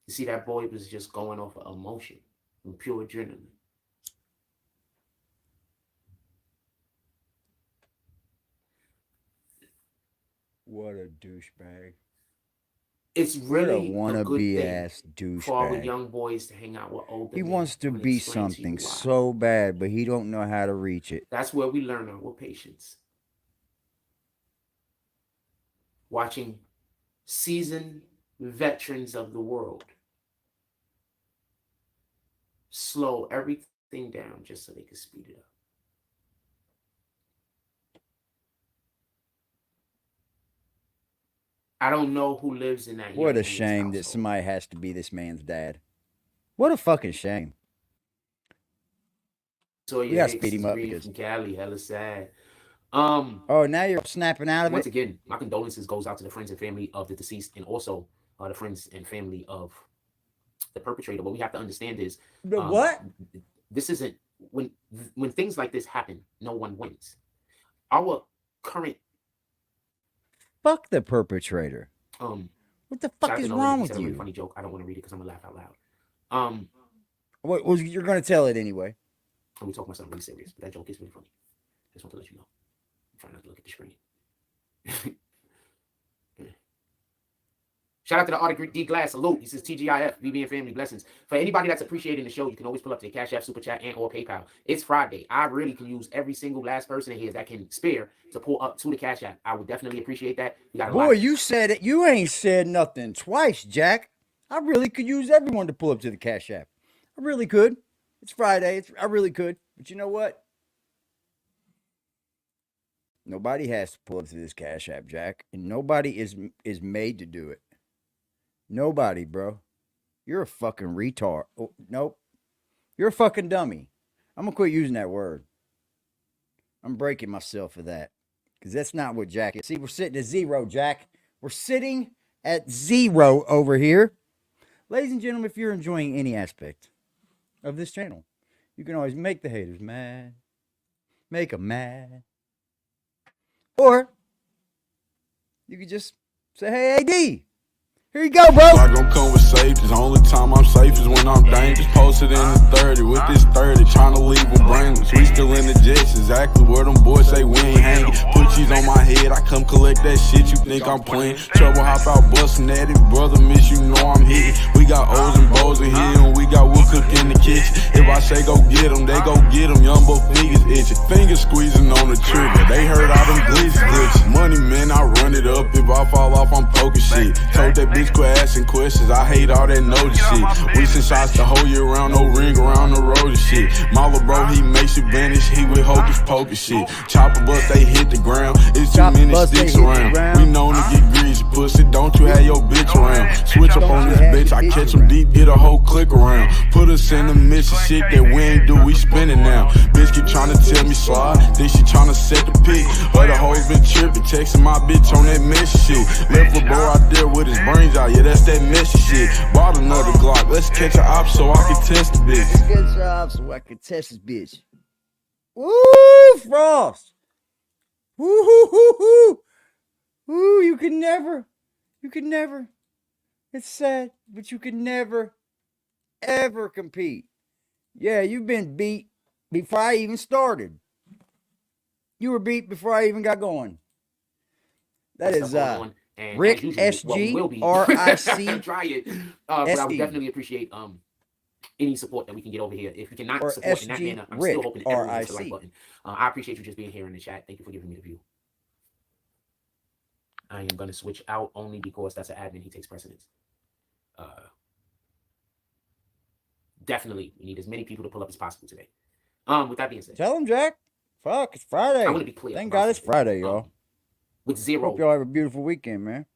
You see, that boy was just going off of emotion and pure adrenaline. What a douchebag. It's really what a a good wannabe thing ass for our douchebag. young boys to hang out with older He men wants to and be explain to you something why. so bad, but he don't know how to reach it. That's where we learn our patience. Watching seasoned veterans of the world slow everything down just so they can speed it up. I don't know who lives in that. What young a shame man's that household. somebody has to be this man's dad. What a fucking shame. So We gotta speed him up because from Cali, hella sad. oh, now you're snapping out of Once it. again, my condolences goes out to the friends and family of the deceased, and also the friends and family of the perpetrator. What we have to understand is What? This isn't when things like this happen. No one wins. Our current Fuck the perpetrator. What the fuck is wrong with a really you? funny joke. I don't want to read it because I'm gonna laugh out loud. What was you're gonna tell it anyway? I'm talking about something really serious, but that joke is really funny. Just want to let you know. I'm trying not to look at the screen. Shout out to the Arctic D Glass. Salute. He says TGIF, BB and family blessings. For anybody that's appreciating the show, you can always pull up to the Cash App, Super Chat, and or PayPal. It's Friday. I really can use every single last person in here that can spare to pull up to the Cash App. I would definitely appreciate that. We got a Boy, lot. you said it. You ain't said nothing twice, Jack. I really could use everyone to pull up to the Cash App. I really could. It's Friday. I really could. But you know what? Nobody has to pull up to this Cash App, Jack. And nobody is made to do it. Nobody, bro. You're a fucking retard. Oh, nope. You're a fucking dummy. I'm going to quit using that word. I'm breaking myself for that. Because that's not what Jack is. See, we're sitting at 0, Jack. We're sitting at 0 over here. Ladies and gentlemen, if you're enjoying any aspect of this channel, you can always make the haters mad. Make them mad. Or you could just say, hey, AD. Here you go, bro. I gon' come with safety. The only time I'm safe is when I'm dangerous. Posted in the 30 with this 30, trying to leave them brainless. We still in the jets, exactly where them boys say we ain't hanging. Put cheese on my head, I come collect that shit. You think I'm playing? Trouble hop out bustin' at it, brother. Miss you know I'm hitting. We got O's and Bo's in here, and we got wood cook in the kitchen. If I say go get them, they go get them. Young boy fingers itching, fingers squeezing on the trigger. They heard all them glitches. Money man, I run it up. If I fall off, I'm poking shit. Told that bitch quit asking questions. I hate all that nosy shit. We send shots the whole year round, no ring around the road and shit. My little bro, he makes you vanish. He with hocus pocus shit. Chopper bust, they hit the ground. It's too many sticks around. We known to get greasy, pussy. Don't you have your bitch around? Switch up on this bitch. I catch him deep, get a whole click around. Put us in the mission, shit that we ain't do. We spinning now. Bitch keep trying to tell me slide. Then she trying to set the pick. Other hoes been tripping, texting my bitch on that messy shit. Left a bro out there with his brains out. Yeah, that's that messy shit. Bought another Glock. Let's catch a op so I can test the bitch. Good job, so I can test this bitch. Woo, Frost. Woo, hoo, hoo, hoo. Woo, you can never. It's sad, but you can never, ever compete. Yeah, you've been beat before I even started. You were beat before I even got going. That is Rick SG Try it. But I would definitely appreciate any support that we can get over here. If we cannot or support in that manner, I'm still hoping that everyone hits the right RIC. button. I appreciate you just being here in the chat. Thank you for giving me the view. I am going to switch out only because that's an admin. He takes precedence. Definitely, we need as many people to pull up as possible today. With that being said, Tell him, Jack. Fuck, it's Friday. I want to be clear. Thank God it's Friday, y'all. With zero. Hope y'all have a beautiful weekend, man.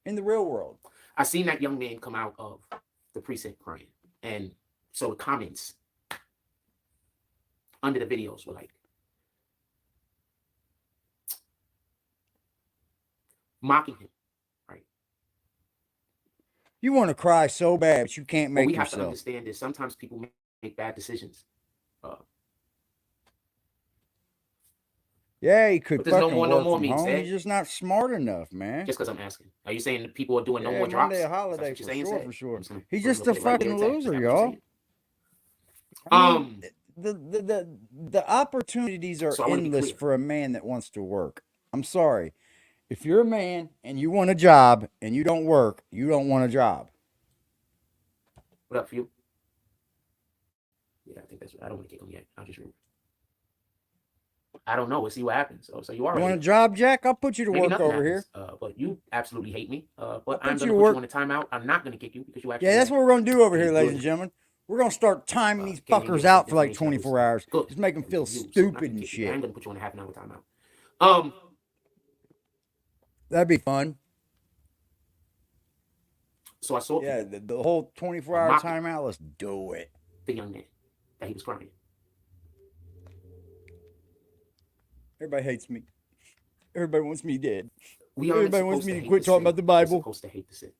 In the real world. I seen that young man come out of the precinct crying. And so the comments under the videos were like, mocking him, right? You want to cry so bad, but you can't make we yourself. have to understand this. Sometimes people make bad decisions. Yeah, he could fucking no more work from means, home. eh? He's just not smart enough, man. Just because I'm asking. Are you saying that people are doing no more Monday drops? a holiday That's what you're saying, for sure. saying? He's just a fucking loser, y'all. The opportunities are endless for a man that wants to work. I'm sorry. If you're a man and you want a job and you don't work, you don't want a job. What up, you? Yeah, I think that's. I don't want to kick him yet. I'll just. I don't know. We'll see what happens. So you are. You want a job, Jack? I'll put you to work over here. But you absolutely hate me. But I'm going to put you on a timeout. I'm not going to kick you because you actually. Yeah, that's what we're going to do over here, ladies and gentlemen. We're going to start timing these fuckers out for like 24 hours. Good. Just make them feel stupid and shit. I'm going to put you on a half an hour timeout. That'd be fun. So I saw. Yeah, the whole 24-hour timeout. Let's do it. The young man that he was crying. Everybody hates me. Everybody wants me dead. Everybody wants me to quit talking about the Bible. We're supposed to hate the sin.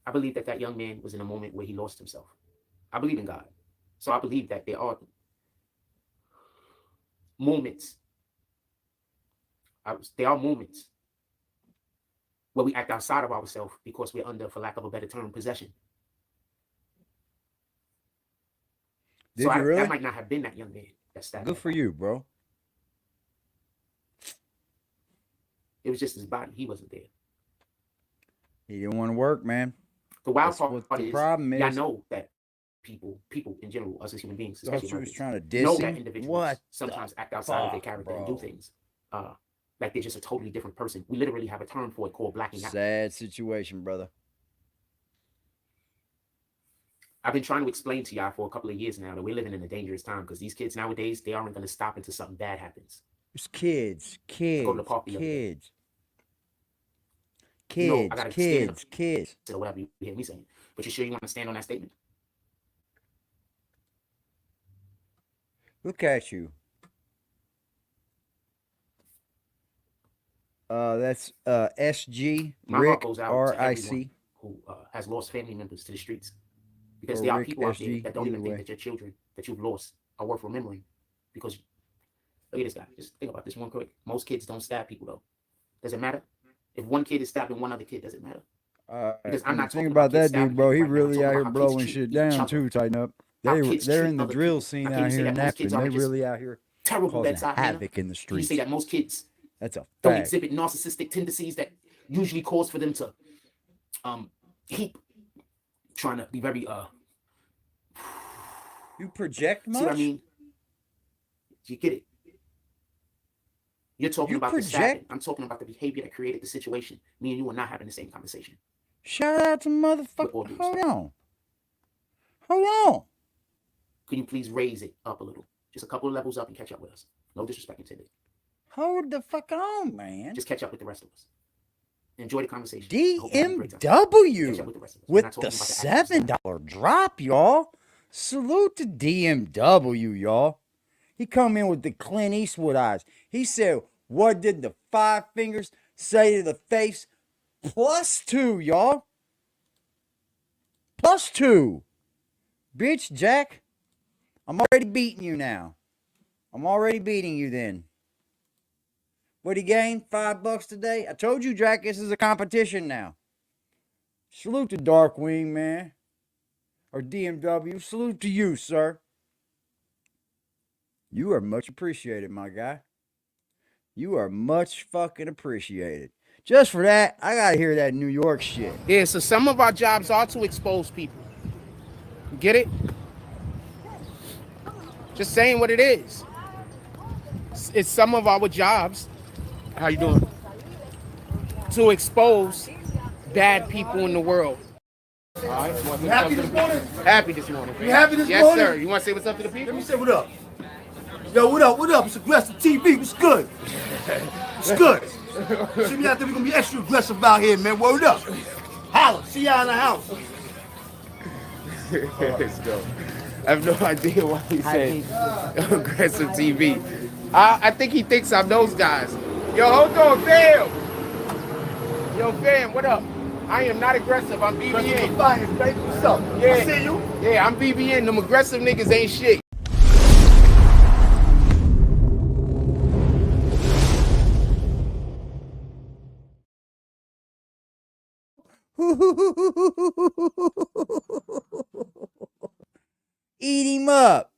I believe that young man was in a moment where he lost himself. I believe in God. So I believe that there are moments. There are moments where we act outside of ourselves because we're under, for lack of a better term, possession. Did you really? That might not have been that young man. That's that. Good for you, bro. It was just his body. He wasn't there. He didn't want to work, man. The wild part is, I know that people in general, us as human beings, especially especially was trying to diss know him. that individuals sometimes act outside of their character and do things like they're just a totally different person. We literally have a term for it called blacking out. Sad situation, brother. I've been trying to explain to y'all for a couple of years now that we're living in a dangerous time because these kids nowadays, they aren't going to stop until something bad happens. It's kids. Or whatever you hear me saying. But you sure you want to stand on that statement? Look at you. That's SG Rick RIC, who has lost family members to the streets, because there are people out there that don't even think that your children that you've lost are worth remembering. Because look at this guy. Just think about this one quick. Most kids don't stab people though. Does it matter? If one kid is stabbing one other kid, does it matter? Because I'm not thinking about that dude, bro. He really out here blowing shit down too. Tighten up. They're in the drill scene out here in Napton. They really out here causing havoc in the streets. You say that most kids that's a don't exhibit narcissistic tendencies that usually cause for them to heap, trying to be very You project much? See what I mean? You get it? You're talking about the stabbing. I'm talking about the behavior that created the situation. Me and you are not having the same conversation. Shout out to motherfucker. Hold on. Can you please raise it up a little? Just a couple of levels up and catch up with us. No disrespect intended. Hold the fuck on, man. Just catch up with the rest of us. Enjoy the conversation. DMW with the $7 drop, y'all. Salute to DMW, y'all. He come in with the Clint Eastwood eyes. He said, what did the 5 fingers say to the face? +2, y'all. +2. Bitch, Jack. I'm already beating you now. I'm already beating you then. What'd he gain? $5 today? I told you, Jack, this is a competition now. Salute to Darkwing, man. Or DMW. Salute to you, sir. You are much appreciated, my guy. You are much fucking appreciated. Just for that, I gotta hear that New York shit. Yeah, so some of our jobs are to expose people. Get it? Just saying what it is. It's some of our jobs. How you doing? To expose bad people in the world. right. You happy this morning? Happy this morning. You happy this yes, morning? Yes, sir. You want to say what's up to the people? Let me say what up. Yo, what up? What up? It's Aggressive TV. What's good? What's good? See me out there. We're going to be extra aggressive out here, man. Word up. Holla. See y'all in the house. Let's go. I have no idea why he said aggressive TV. I think he thinks I'm those guys. Yo, hold on, fam. Yo, fam, what up? I am not aggressive. I'm BBN. Defiance, baby. What's up? Yeah. I see you. Yeah, I'm BBN. Them aggressive niggas ain't shit. Eat him up.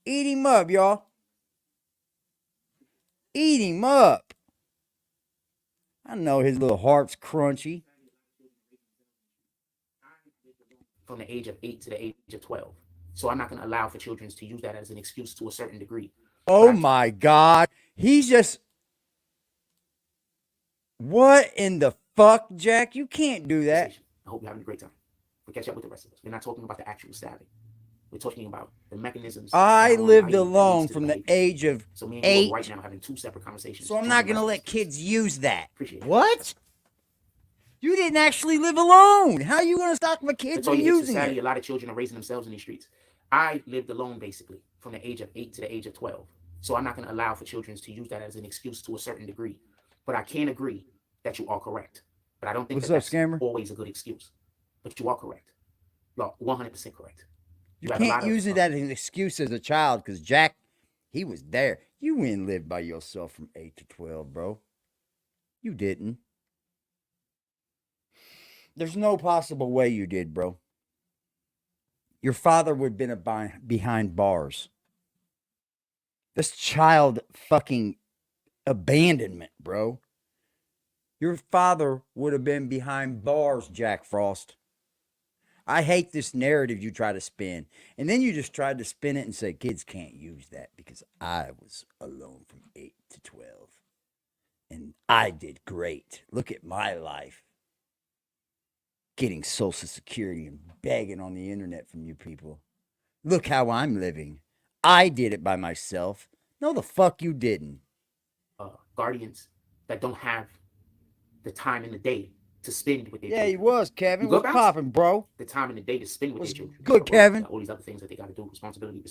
Eat him up, y'all. Eat him up. I know his little heart's crunchy. From the age of 8 to the age of 12. So I'm not going to allow for children to use that as an excuse to a certain degree. Oh my God. He's just... What in the fuck, Jack? You can't do that. I hope you're having a great time. We'll catch up with the rest of us. We're not talking about the actual stabbing. We're talking about the mechanisms. I lived alone from the age of so me and 8. you are right now having 2 separate conversations. So I'm not going to let kids use that. Appreciate it. What? You didn't actually live alone. How are you going to stop my kids from using it? A lot of children are raising themselves in these streets. I lived alone basically from the age of 8 to the age of 12. So I'm not going to allow for children to use that as an excuse to a certain degree. But I can agree that you are correct. But I don't think that's always a good excuse. But you are correct. You are 100% correct. You can't use it as an excuse as a child because Jack, he was there. You didn't live by yourself from 8 to 12, bro. You didn't. There's no possible way you did, bro. Your father would have been behind bars. This child fucking abandonment, bro. Your father would have been behind bars, Jack Frost. I hate this narrative you try to spin. And then you just tried to spin it and say, kids can't use that because I was alone from 8 to 12. And I did great. Look at my life. Getting Social Security and begging on the internet from you people. Look how I'm living. I did it by myself. No, the fuck you didn't. Guardians that don't have the time in the day to spend with their children. Yeah, he was, Kevin. What's popping, bro? The time in the day to spend with their children. Good, Kevin. All these other things that they got to do. Responsibility.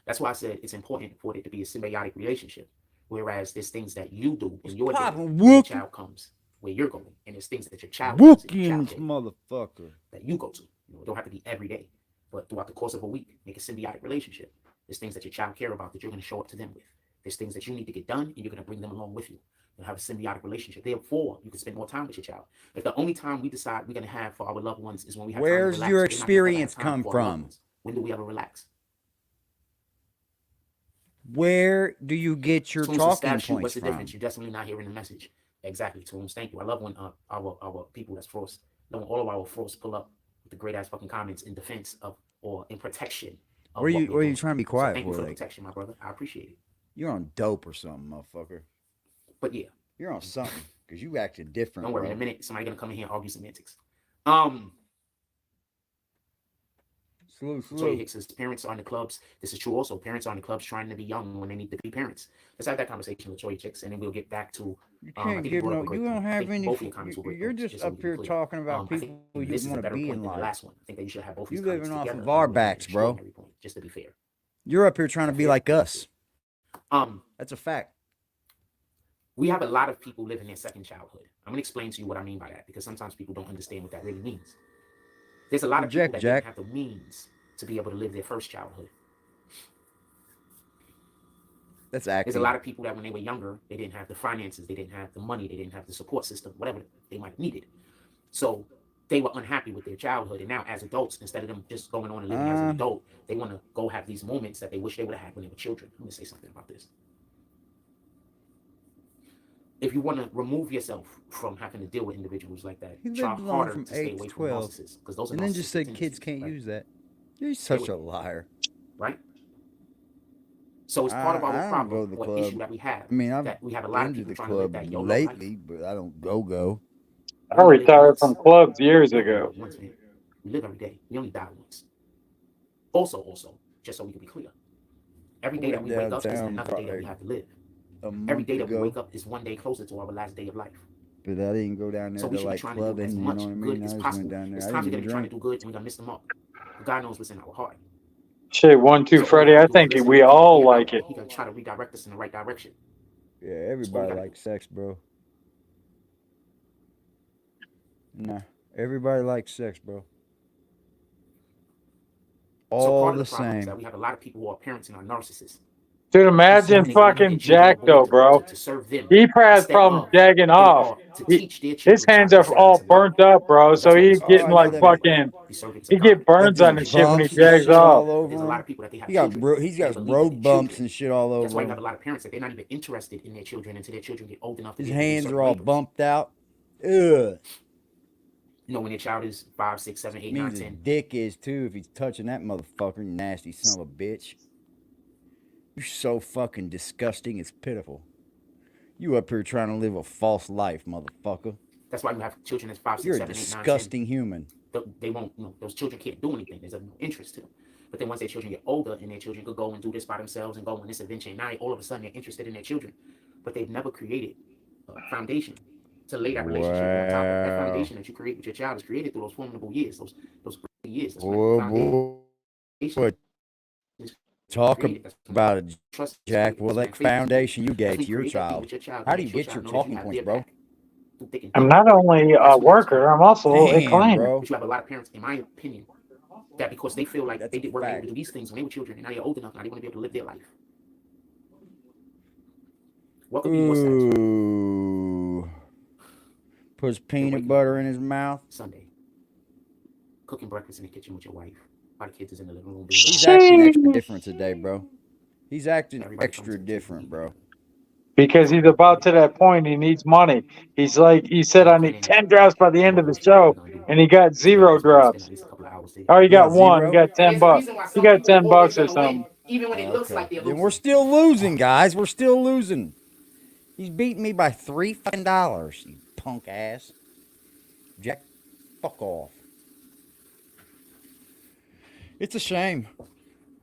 That's why I said it's important for it to be a symbiotic relationship. Whereas there's things that you do in your day when your child comes where you're going. And there's things that your child does in your child motherfucker that you go to. It don't have to be every day. But throughout the course of a week, make a symbiotic relationship. There's things that your child care about that you're going to show up to them with. There's things that you need to get done, and you're going to bring them along with you. You'll have a symbiotic relationship. Therefore, you can spend more time with your child. If the only time we decide we're going to have for our loved ones is when we have time to relax, where's your experience come from? When do we ever relax? Where do you get your talking points What's the from? difference? You're definitely not hearing the message. Exactly, Tunes. Thank you. I love when our people that's Frost, when all of our Frost pull up with the great ass fucking comments in defense of or in protection. Where are you trying to be quiet thank you for the like? protection, my brother. I appreciate it. You're on dope or something, motherfucker. But yeah, you're on something because you acted different. Don't worry. Bro. In a minute, somebody gonna come in here and argue semantics. Salute. Hicks says parents are in the clubs. This is true also. Parents are in the clubs trying to be young when they need to be parents. Let's have that conversation with Troy Chicks, and then we'll get back to. You can't give no. You don't have any. You're just up here talking about people who you want to be in life. The last one. I think that you should have both. You living off of our backs, bro. Just to be fair. You're up here trying to be like us. That's a fact. We have a lot of people living their second childhood. I'm gonna explain to you what I mean by that because sometimes people don't understand what that really means. There's a lot of people that didn't have the means to be able to live their first childhood. That's accurate. There's a lot of people that when they were younger, they didn't have the finances, they didn't have the money, they didn't have the support system, whatever they might have needed. So they were unhappy with their childhood. And now as adults, instead of them just going on and living as an adult, they want to go have these moments that they wish they would have had when they were children. I'm going to say something about this. If you want to remove yourself from having to deal with individuals like that, try harder to stay away from narcissists. Because those are and then just said kids can't use that. You're such a liar. Right? So it's part of our problem or issue that we have. I mean, I've that we have a lot of people been to the trying to live club that YOLO lately, life. but I don't go. I retired from clubs years ago. Once, man. We live every day. We only die once. Also, just so we can be clear, every day that we wake up is another day that we have to live. Every day that we wake up is one day closer to our last day of life. But I didn't go down there So we to should be like trying to do clubbing, as you know much what I mean? good I as just possible. went down there. There's I times we're didn't gonna be trying to drink. do good and we're gonna miss them up. But God knows what's in our heart. Shit, 1-2 Freddy. I think we all like it. He gonna try to redirect us in the right direction. Yeah, everybody likes sex, bro. Nah, everybody likes sex, bro. So part All of the the problem is same. that we have a lot of people who are parents and are narcissists. Dude, imagine fucking Jack though, bro. To serve them He probably has problems jagging off. to teach their His children hands how are to be all servants of burnt God. up, bro. Because So that's what we're he's supposed to getting I know like that fucking. be servants He of get God. burns on his shit when he bumps and jags shit off. all over There's a lot him. of people that they have He got children. he's got They believe that road their bumps children- and shit all That's why over you have a him. lot of parents that they're not even interested in their children until their children get old enough to His be able to do hands certain are all labors. bumped out. Ugh. You know, when their child is 5, 6, 7, 8, 9, Means his 10. dick is too if he's touching that motherfucker, you nasty son of a bitch. You're so fucking disgusting, it's pitiful. You up here trying to live a false life, motherfucker. That's why you have children that's 5, 6, You're a 7, 8, 9, 10. disgusting human. They won't, those children can't do anything. There's no interest to them. But then once their children get older and their children could go and do this by themselves and go on this adventure, and now all of a sudden they're interested in their children. But they've never created a foundation to lay that relationship on top of that foundation that you create with your child is created through those formidable years, those early years. That's boy. Talk about it, Jack. Well, that foundation you gave to your child. How do you get your talking points, bro? I'm not only a worker, I'm also a client. Bro. But you have a lot of parents, in my opinion, that because they feel like they weren't able to do these things when they were children, and now they're old enough, now they want to be able to live their life. What could be more satisfying? Ooh. Puts peanut butter in his mouth. Sunday. Cooking breakfast in the kitchen with your wife. While the kids is in the living room. He's acting extra different today, bro. He's acting extra different, bro. Because he's about to that point, he needs money. He's like, he said, I need 10 drops by the end of the show, and he got 0 drops. Oh, he got 1. He got $10. He got $10 or something. Even when it looks like they're Then losing. we're still losing, guys. We're still losing. He's beating me by $3 fucking, you punk ass. Jack, fuck off. It's a shame.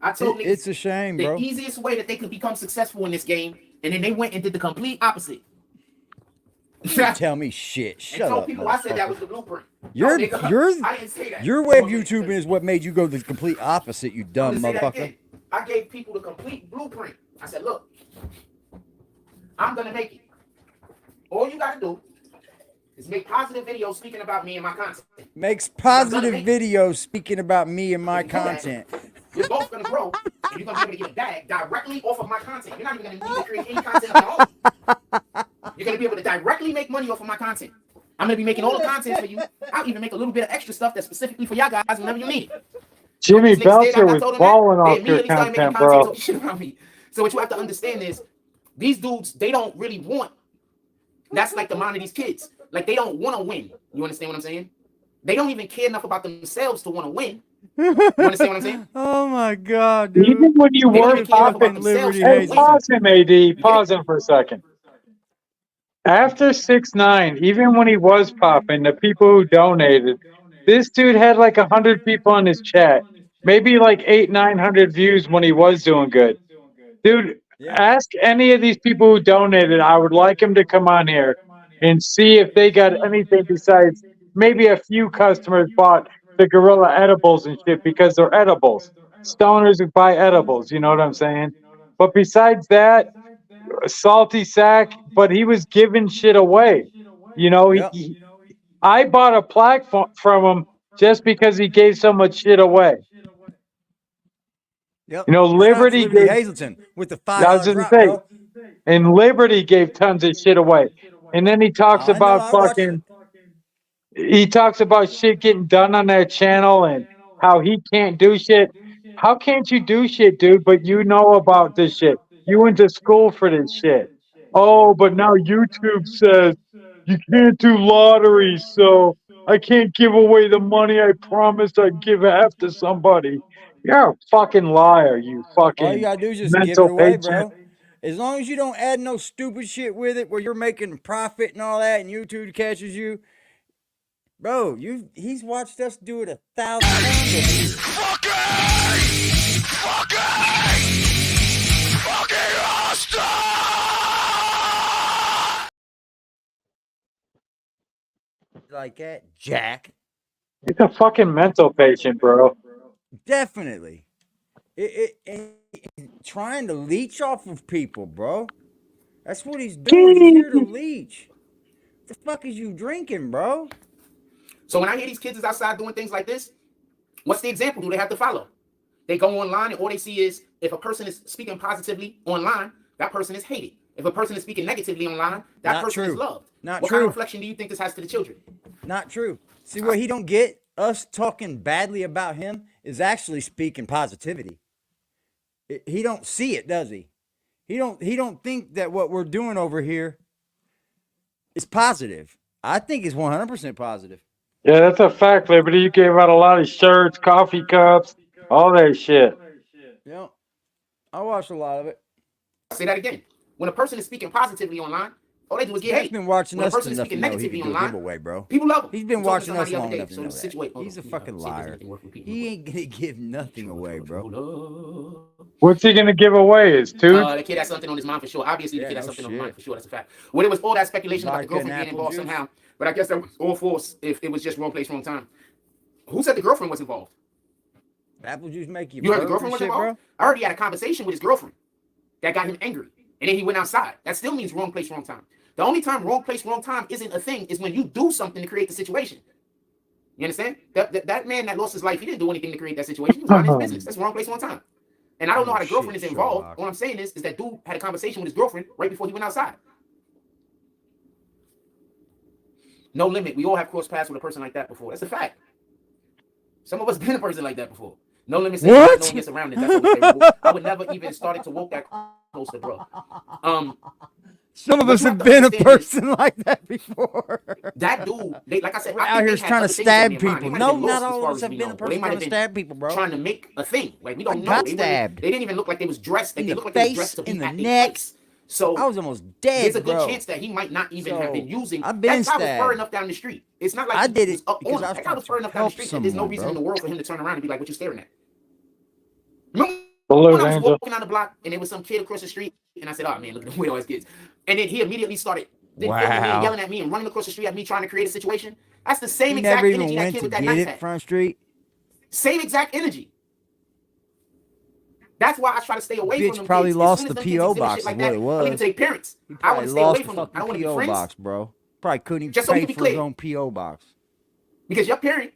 I told niggas It's a shame, bro. the easiest way that they could become successful in this game, and then they went and did the complete opposite. Tell me shit. Shut told up, people I said that was motherfucker. the blueprint. Your I didn't say that. your way of YouTubing is what made you go the complete opposite, you dumb motherfucker. I gave people the complete blueprint. I said, look, I'm gonna make it. All you gotta do is make positive videos speaking about me and my content. Makes positive videos speaking about me and my content. You're both gonna grow, and you're gonna be able to get a bag directly off of my content. You're not even gonna need to create any content of your own. You're gonna be able to directly make money off of my content. I'm gonna be making all the content for you. I'll even make a little bit of extra stuff that's specifically for y'all guys whenever you need it. Jimmy Belcher was balling off your content, bro. So what you have to understand is, these dudes, they don't really want. That's like the mind of these kids. Like, they don't want to win. You understand what I'm saying? They don't even care enough about themselves to want to win. You understand what I'm saying? Oh my god, dude. Even when you They don't were even care enough about popping, themselves. hey, pause him, AD. Pause him for a second. After 6ix9ine, even when he was popping, the people who donated, this dude had like 100 people in his chat. Maybe like 800-900 views when he was doing good. Dude, ask any of these people who donated. I would like him to come on here and see if they got anything besides maybe a few customers bought the gorilla edibles and shit because they're edibles. Stoners who buy edibles, you know what I'm saying? But besides that, salty sack, but he was giving shit away. You know, I bought a plaque from him just because he gave so much shit away. Yep. You know, Liberty gave, Hazelton with the I was $5 just drop, say, bro. and Liberty gave tons of shit away. And then he talks about fucking, he talks about shit getting done on that channel and how he can't do shit. How can't you do shit, dude? But you know about this shit. You went to school for this shit. Oh, but now YouTube says you can't do lotteries, so I can't give away the money I promised I'd give half to somebody. You're a fucking liar, you fucking All you gotta do is just give it mental away, patient. bro. As long as you don't add no stupid shit with it where you're making profit and all that and YouTube catches you, Bro, he's watched us do it 1,000 times. Like that, Jack. He's a fucking mental patient, bro. Definitely. And trying to leech off of people, bro. That's what he's doing. He's here to leech. What the fuck is you drinking, bro? So when I hear these kids is outside doing things like this, what's the example do they have to follow? They go online and all they see is if a person is speaking positively online, that person is hated. If a person is speaking negatively online, that Not person true. is loved. Not what true. kind of reflection do you think this has to the children? Not true. See, what he don't get, us talking badly about him is actually speaking positivity. He don't see it, does he? He don't think that what we're doing over here is positive. I think it's 100% positive. Yeah, that's a fact, Liberty. You gave out a lot of shirts, coffee cups, all that shit. Yeah. I watched a lot of it. I'll say that again. When a person is speaking positively online, all they do is get He's hate. been watching When a us person is enough to speaking know he negatively can do a online, giveaway, bro. people love him. He's been I was talking watching to us somebody long the enough other to day, know so that. the situation- He's a see if fucking there's liar. anything worth repeating He real ain't gonna give nothing away, bro. What's he gonna give away? His tooth? The kid has something on his mind for sure. Obviously, the Yeah, kid has no something on his mind shit. for sure. That's a fact. Well, there was all that speculation about the Vodka and girlfriend being apple involved juice. somehow, but I guess that was all false if it was just wrong place, wrong time. Who said the girlfriend was involved? Apple juice make you You heard the burp girlfriend and was shit, involved? bro? I already had a conversation with his girlfriend that got him angry, and then he went outside. That still means wrong place, wrong time. The only time wrong place, wrong time isn't a thing is when you do something to create the situation. You understand? That man that lost his life, he didn't do anything to create that situation. He was minding his business. That's wrong place, wrong time. And I don't know how the girlfriend is involved. Sherlock. All I'm saying is that dude had a conversation with his girlfriend right before he went outside. No limit. We all have crossed paths with a person like that before. That's a fact. Some of us been a person like that before. No limit. Says not knowing your surroundings. That's what we say. I would never even started to walk that close to bro. Some of What us you have have to been a understand is- person like that before. That dude, like I said, We're I out think here they had trying to other things on stab their mind. people. They might No, have been not lost as all far of us as have we been know. a Or they person might trying have to been stab people, bro. trying to make a thing. Like we don't know. got They stabbed. didn't even look like they was dressed. In They the looked like they was face, dressed to be in the at a neck. place. So I was almost dead, there's a good bro. chance that he might not even have been using. I've been That guy was far stabbed. enough down the street. It's not like I he did was it up because on I him. was That guy was far trying to enough down the help street that there's no someone, reason bro. in the world for him to turn around and be like, "What you staring at?" Remember Hello, when I was Angel. walking down the block and there was some kid across the street, and I said, "Oh man, look at the way all his kids," and then he immediately started Wow. yelling at me and running across the street at me, trying to create a situation. That's the same He exact never even energy that went kid to with that get knife it, had. Front Street. Same exact energy. That's why I try to stay away from Bitch them probably kids. lost As soon as the them kids P.O. exhibit box shit is like what that, it I leave was. it to their parents. He I want probably to stay away lost the from them. I fucking don't want to be P.O. friends. box, bro. Probably couldn't even Just so he pay can be for his clear. own P.O. box. Because your parent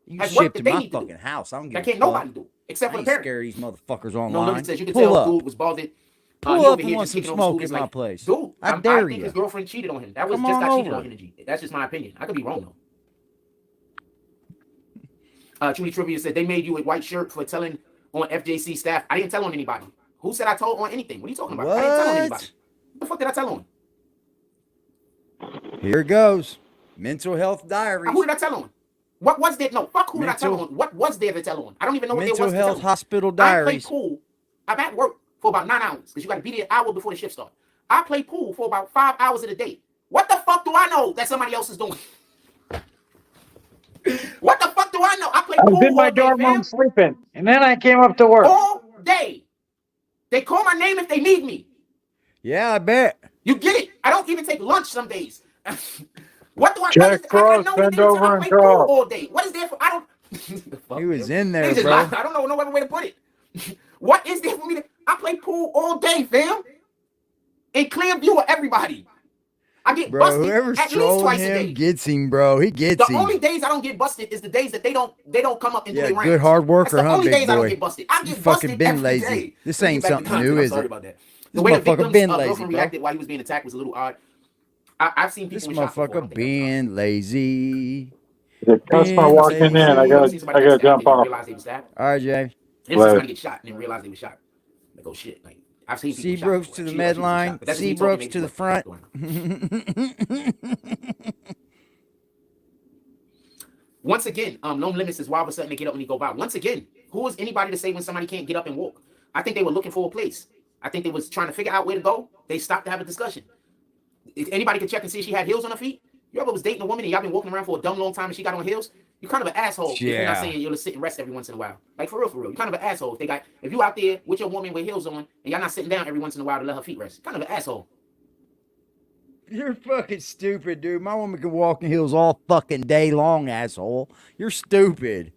You has work shipped that to they my need to do. fucking house. I don't give That a can't fuck. nobody do except I for the ain't parent. scared of these motherfuckers No, online. Lily says you can Pull tell up. dude was balded. Pull He up over and here want just some kicking over smoke students in my like, place. dude, I I dare think you. his girlfriend cheated on him. That was Come just on that cheated over. on energy. That's just my opinion. I could be wrong though. Trudy Trivia said they made you a white shirt for telling on FJC staff. I didn't tell on anybody. Who said I told on anything? What are you talking about? I didn't tell on anybody. What the fuck did I tell on? Here it goes. Mental health diaries. Who did I tell on? What was there? No, fuck who did I tell Mental- on? What was there to tell on? I don't even know what there Mental was to health tell on. hospital I played diaries. pool. I'm at work for about 9 hours because you got to be there an hour before the shift starts. I play pool for about 5 hours of the day. What the fuck do I know that somebody else is doing? What the fuck do I know? I play I was pool in my all day, dorm room fam. sleeping, and then I came up to work. All day. They call my name if they need me. Yeah, I bet. You get it? I don't even take lunch some days. What do I? Jack I Frost, know bend anything until over I and play pool talk. all day. What is there for? I don't. He was in there, Niggas just bro. lie. I don't know no other way to put it. What is there for me to? I play pool all day, fam. In clear view of everybody. I get Bro, busted whoever's at least trolling twice a him day. gets him, bro. He gets The him. only days I don't get busted is the days that they don't come up and do Yeah, their rounds. good hard worker, That's the huh, only big days I don't boy? get busted. I You get fucking busted been every lazy. day. This Let's ain't get back to something new, content. I'm is sorry it? about that. This The way the motherfucker victim's been lazy, girlfriend bro. reacted while he was being attacked was a little odd. I've seen This people in shock before. I don't motherfucker think that was odd. being lazy. The customer Being walking in. lazy. I You ever seen gotta somebody get stabbed jump and didn't off. realize they were stabbed? All right, Jay. They just somebody get shot and then realize they were shot. Like, oh shit. Like, I've seen people shot Seabrooks before. to the She med was line. shot, but that's just me talking, Seabrooks maybe to the what's going front. on. Once again, no limits is why all of a sudden they get up and they go by. Once again, who is anybody to say when somebody can't get up and walk? I think they were looking for a place. I think they was trying to figure out where to go. They stopped to have a discussion. If anybody could check and see if she had heels on her feet. You ever was dating a woman and y'all been walking around for a dumb long time and she got on heels? You kind of an asshole if you're not saying you'll sit and rest every once in a while. Like for real, for real. You kind of an asshole if you out there with your woman with heels on and y'all not sitting down every once in a while to let her feet rest. Kind of an asshole. You're fucking stupid, dude. My woman can walk in heels all fucking day long, asshole. You're stupid.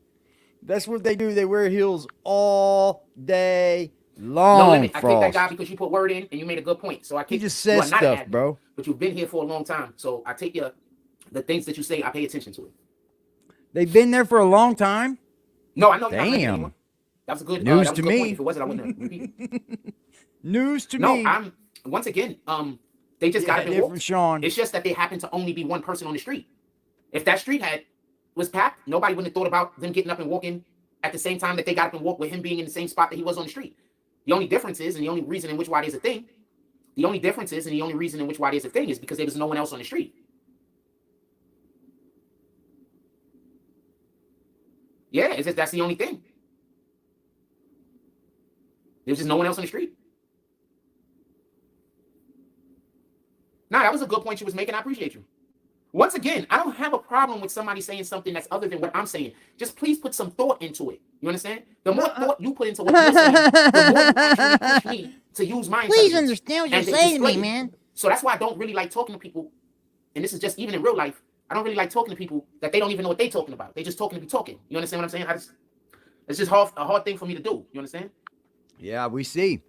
That's what they do. They wear heels all day long. No limit. I take that guy because you put word in and you made a good point. So I keep. You just said stuff, bro. But you've been here for a long time, so I take the things that you say. I pay attention to it. They've been there for a long time. No, I know. Damn. That was a good news to me. Point. If it wasn't, I wouldn't repeat it. News to me. No, I'm once again. They just got it different, Sean. It's just that they happen to only be one person on the street. If that street was packed, nobody wouldn't have thought about them getting up and walking at the same time that they got up and walked with him being in the same spot that he was on the street. The only difference is, and the only reason in which why there's a thing, is because there was no one else on the street. Yeah, it's just that's the only thing. There's just no one else on the street. Nah, that was a good point you was making. I appreciate you. Once again, I don't have a problem with somebody saying something that's other than what I'm saying. Just please put some thought into it. You understand? The more thought you put into what you're saying, the more you actually push me to use my Please understand what you're saying to me, man. So that's why I don't really like talking to people, and this is just even in real life, I don't really like talking to people that they don't even know what they're talking about. They just talking to be talking. You understand what I'm saying? It's just a hard thing for me to do. You understand? Yeah, we see.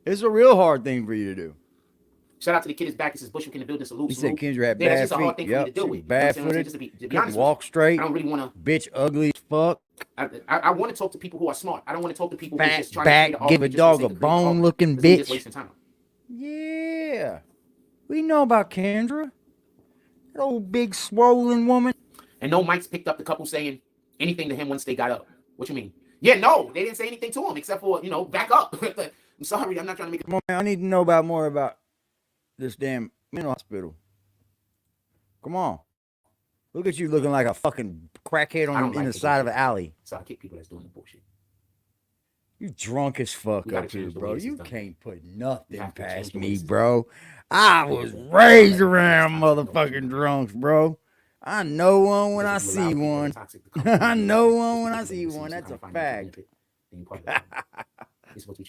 It's a real hard thing for you to do. Shout out to the kid is back. He says Bushwick in the building. Salute. He said Kendra had bad feet. That's just a hard thing for me to deal with. Bad footed. To be honest, walk straight. I don't really want to. Bitch, ugly as fuck. I want to talk to people who are smart. I don't want to talk to people who are just trying back, to create give a dog a bone looking bitch. Wasting time. Yeah, we know about Kendra. That old big swollen woman. And no Mike's picked up the couple saying anything to him once they got up. What you mean? Yeah, no, they didn't say anything to him except for back up. I'm sorry, I'm not trying to make it. Come on, man, I need to know more about this damn mental hospital. Come on. Look at you looking like a fucking crackhead in the side of an alley. So I kick people that's doing the bullshit. You drunk as fuck up here, bro. You can't put nothing past me, bro. I was raised around motherfucking drunks, bro. I know one when I see one. I know one when I see one. That's a fact.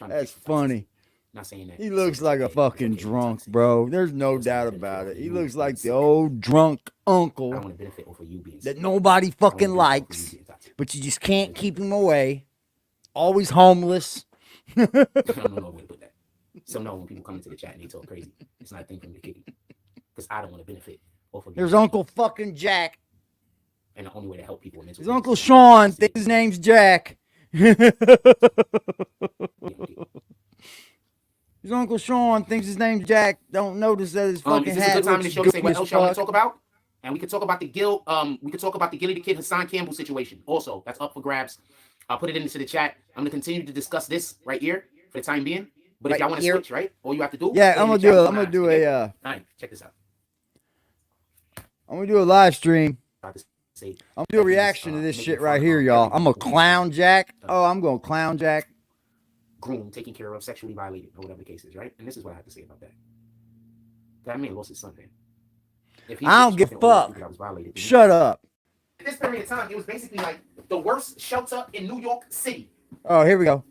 That's funny. Not saying that. He looks like a fucking drunk, bro. There's no doubt about it. He looks like the old drunk uncle that nobody fucking likes, but you just can't keep him away. Always homeless. I don't know where to put that. So no, when people come into the chat and they talk crazy, it's not a thing for me to kick you. Because I don't want to benefit off of There's Uncle fucking Jack. And the only way to help people is Uncle Sean. Thinks his name's Jack. His Uncle Sean thinks his name's Jack. Don't notice that his fucking hat. This is a good time in the show to say what else y'all want to talk about, and we could talk about the we could talk about the Gilly the Kid Hassan Campbell situation. Also, that's up for grabs. I'll put it into the chat. I'm gonna continue to discuss this right here for the time being. But if y'all want to switch, right? All you have to do. Yeah, I'm gonna do a. All right, check this out. I'm gonna do a live stream. I'm gonna do a reaction to this shit right here, y'all. I'm gonna clown Jack. Oh, I'm gonna clown Jack. Groom, taken care of, sexually violated, or whatever the case is, right? And this is what I have to say about that. That man lost his son, man. I don't give a fuck. Shut up. At this period of time, it was basically like the worst shelter in New York City. Oh, here we go.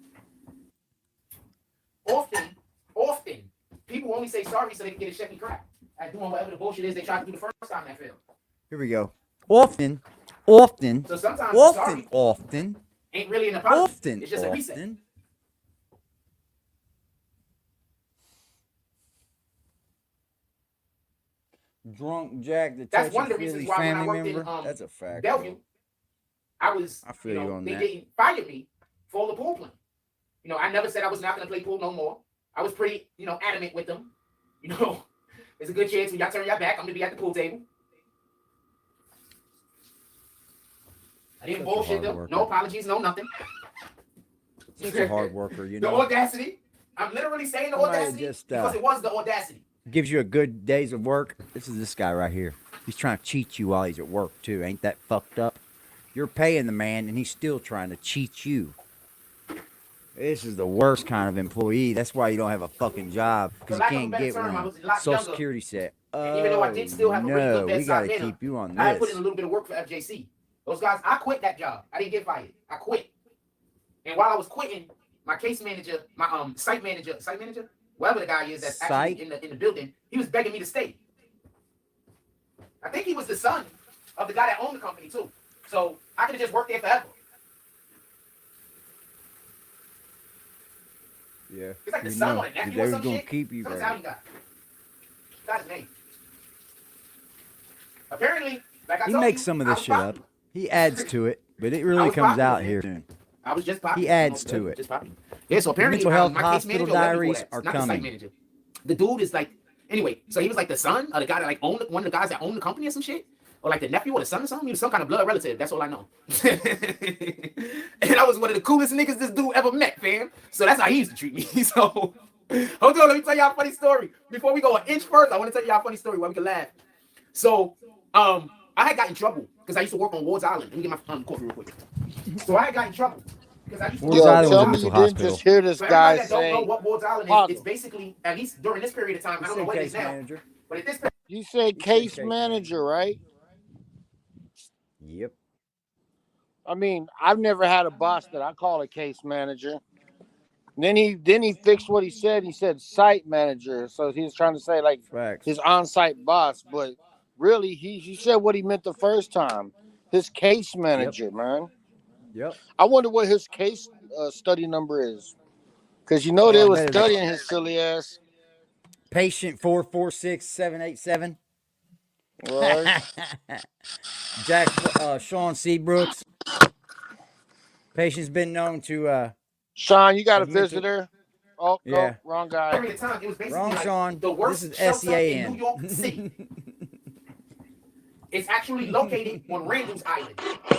Often, people only say sorry so they can get a Chevy crack at doing whatever the bullshit is they tried to do the first time that failed. Here we go. Often. So sometimes often. Ain't really an apology. It's just a reset. Drunk Jack, that's one of the reasons why when I worked in that's a fact. Bellevue, I feel you on that. They didn't fire me for the pool playing. I never said I was not going to play pool no more. I was pretty, adamant with them. There's a good chance when y'all turn y'all back, I'm going to be at the pool table. I didn't bullshit them. No apologies, no nothing. Such a hard worker, The audacity. I'm literally saying the audacity because it was the audacity. Gives you a good days of work. This is this guy right here. He's trying to cheat you while he's at work too. Ain't that fucked up? You're paying the man and he's still trying to cheat you. This is the worst kind of employee. That's why you don't have a fucking job, because you can't get one. Social Security set. And even though I did still have a really good we bedside gotta manner, keep you on I had put in this. a little bit of work for FJC. Those guys, I quit that job. I didn't get fired. I quit. And while I was quitting, my case manager, my site manager, whatever the guy is that's actually in the building, he was begging me to stay. I think he was the son of the guy that owned the company too. So I could have just worked there forever. Yeah. It's like the son or the nephew or some gonna shit. keep you, Some bro. Italian guy. Got his name. Apparently, like I He told makes you, some of I this was shit popular. up. He adds to it, but it really was comes popular, out man. here soon. I was just popular. He adds to it. Just popular. Yeah, so apparently mental health my case hospital manager left me for diaries that. are Not the coming. site manager. The dude is like, anyway, so he was like the son of the guy that like owned one of the guys that owned the company or some shit. Or like the nephew or the son or something. He was some kind of blood relative. That's all I know. And I was one of the coolest niggas this dude ever met, fam. So that's how he used to treat me. So hold on, let me tell y'all a funny story. Before we go an inch first, I want to tell y'all a funny story while we can laugh. So I had got in trouble because I used to work on Ward's Island. Let me get my coffee real quick. So I had got in trouble because I used to Ward's work Island was a tell me mental you didn't hospital. just hear this For guy everybody that don't know say, what Ward's Island is, Pardon. it's basically, at least during this period of time, I don't know Said what it case is now, manager. but at this period, you say case manager, right? Yep. I mean, I've never had a boss that I call a case manager. Then he fixed what he said. He said site manager. So he was trying to say like Facts. his on-site boss, but really he said what he meant the first time. His case manager, man. Yep. I wonder what his case study number is. Because you know they I was bet it's studying his silly ass. patient 446787. Right. Jack Sean Seabrooks. Patient's been known to Sean, you got a Have mental- visitor. Oh, Yeah. no, wrong guy. period of time, it was basically Wrong, like Sean. the worst This is shelter in SEAN. New York City. It's actually located on Randall's Island